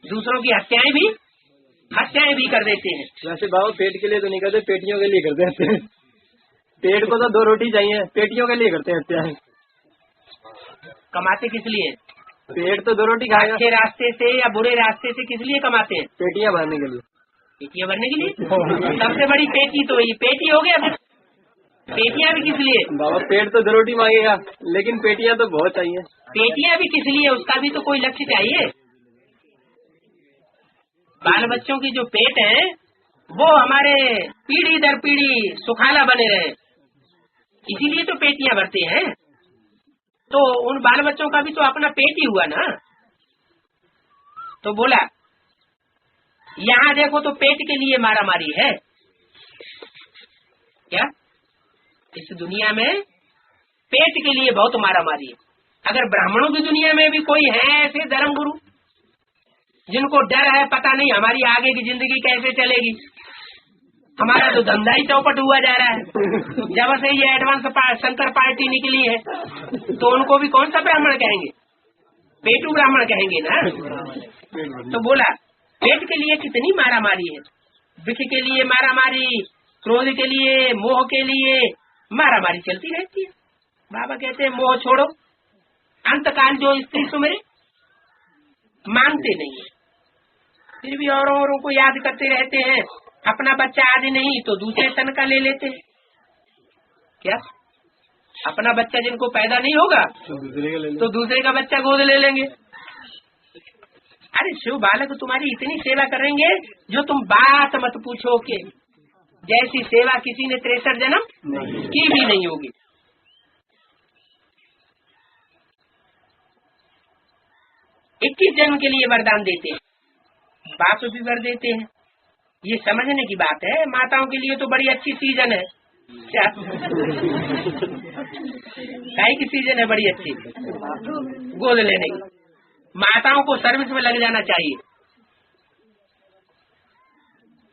दूसरों की हत्याएं भी कर देते हैं। वैसे बाबा पेट के लिए तो नहीं करते, पेटियों के लिए करते हैं। पेट को तो 2 रोटी चाहिए, पेटियों के लिए करते हैं हत्याएं। कमाते किस लिए? पेट तो 2 रोटी खाएगा। अच्छे रास्ते से या बुरे रास्ते से किस लिए कमाते हैं? पेटियां भरने के लिए। पेटियां भरने के लिए। सबसे बड़ी पेटी तो ये पेटी हो गया। पेटियां भी किस लिए? बाबा पेट तो 2 रोटी मांगेगा, लेकिन पेटियां तो बहुत चाहिए। पेटियां भी किस लिए? उसका भी तो कोई लक्ष्य चाहिए। बाल बच्चों की जो पेट है वो हमारे पीढ़ी दर पीढ़ी सुखाला बने रहे, इसीलिए तो पेटियां भरते हैं। तो उन बाल बच्चों का भी तो अपना पेट ही हुआ ना। तो बोला यहाँ देखो तो पेट के लिए मारामारी है। क्या इस दुनिया में पेट के लिए बहुत मारामारी है। अगर ब्राह्मणों की दुनिया में भी कोई है ऐसे धर्म गुरु जिनको डर है, पता नहीं हमारी आगे की जिंदगी कैसे चलेगी, हमारा तो धंधा ही चौपट हुआ जा रहा है। जब से ये एडवांस शंकर पार्टी निकली है तो उनको भी कौन सा ब्राह्मण कहेंगे? पेटू ब्राह्मण कहेंगे ना। तो बोला पेट के लिए कितनी मारामारी है, विख के लिए मारामारी, क्रोध के लिए, मोह के लिए मारामारी चलती रहती है। बाबा कहते हैं मोह छोड़ो, अंतकाल जो स्त्री सुमरे, मानते नहीं है, फिर भी औरों को याद करते रहते हैं। अपना बच्चा आज नहीं तो दूसरे तन का ले लेते हैं। क्या अपना बच्चा जिनको पैदा नहीं होगा तो दूसरे का बच्चा गोद ले लेंगे। अरे शिव बालक तुम्हारी इतनी सेवा करेंगे जो तुम बात मत पूछो के जैसी सेवा किसी ने 63 जन्म की भी नहीं होगी। 21 जन्म के लिए वरदान देते हैं, बाप भी वर देते हैं। ये समझने की बात है। माताओं के लिए तो बड़ी अच्छी सीजन है। क्या काहे की सीजन है बड़ी अच्छी गोद लेने की। माताओं को सर्विस में लग जाना चाहिए।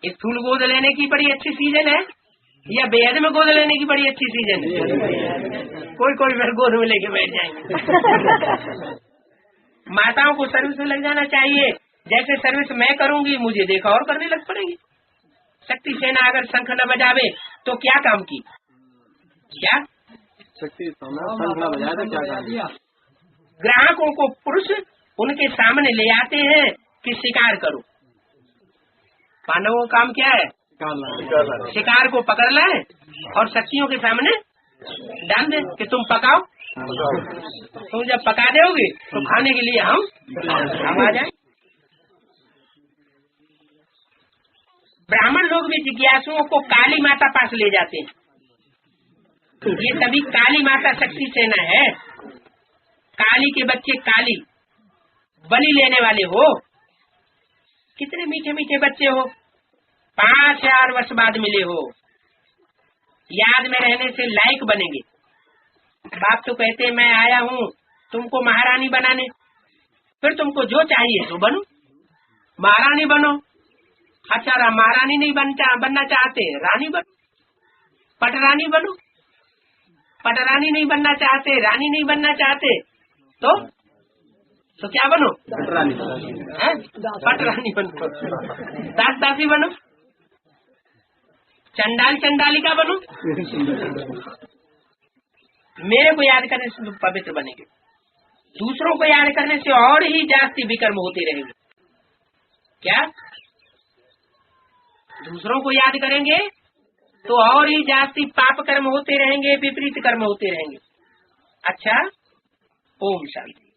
स्थूल गोद लेने की बड़ी अच्छी सीजन है या बेहद में गोद लेने की बड़ी अच्छी सीजन है? कोई फिर गोद में लेके बैठ जाएंगे। माताओं को सर्विस में लग जाना चाहिए। जैसे सर्विस मैं करूंगी मुझे देखा और करने लग पड़ेगी। शक्ति सेना अगर शंख न बजावे तो क्या काम की? क्या शक्ति सेना शंख न बजाए तो क्या काम? ग्राहकों को पुरुष उनके सामने ले आते हैं कि शिकार करो। पांडवों का काम क्या है? शिकार को पकड़ लाए और शक्तियों के सामने डाल दे कि तुम पकाओ। तुम जब पका दोगे तो खाने के लिए हम आ जाए। ब्राह्मण लोग भी जिज्ञासुओं को काली माता पास ले जाते हैं। ये सभी काली माता शक्ति सेना है। काली के बच्चे काली बलि लेने वाले हो। कितने मीठे मीठे बच्चे हो, 5000 वर्ष बाद मिले हो, याद में रहने से लायक बनेंगे। बाप तो कहते मैं आया हूँ तुमको महारानी बनाने, फिर तुमको जो चाहिए तो बनो, महारानी बनो। अच्छा महारानी नहीं बनना चाहते, रानी बनो, पटरानी बनो। पटरानी नहीं बनना चाहते, रानी नहीं बनना चाहते तो क्या बनो? पटरानी बनो, दास दासी बनो, चंडाल चंडालिका बनो। मेरे को याद करने से पवित्र बनेंगे, दूसरों को याद करने से और ही जास्ती विकर्म होते रहेंगे। क्या दूसरों को याद करेंगे तो और ही जास्ती पाप कर्म होते रहेंगे, विपरीत कर्म होते रहेंगे। अच्छा, ओम शांति।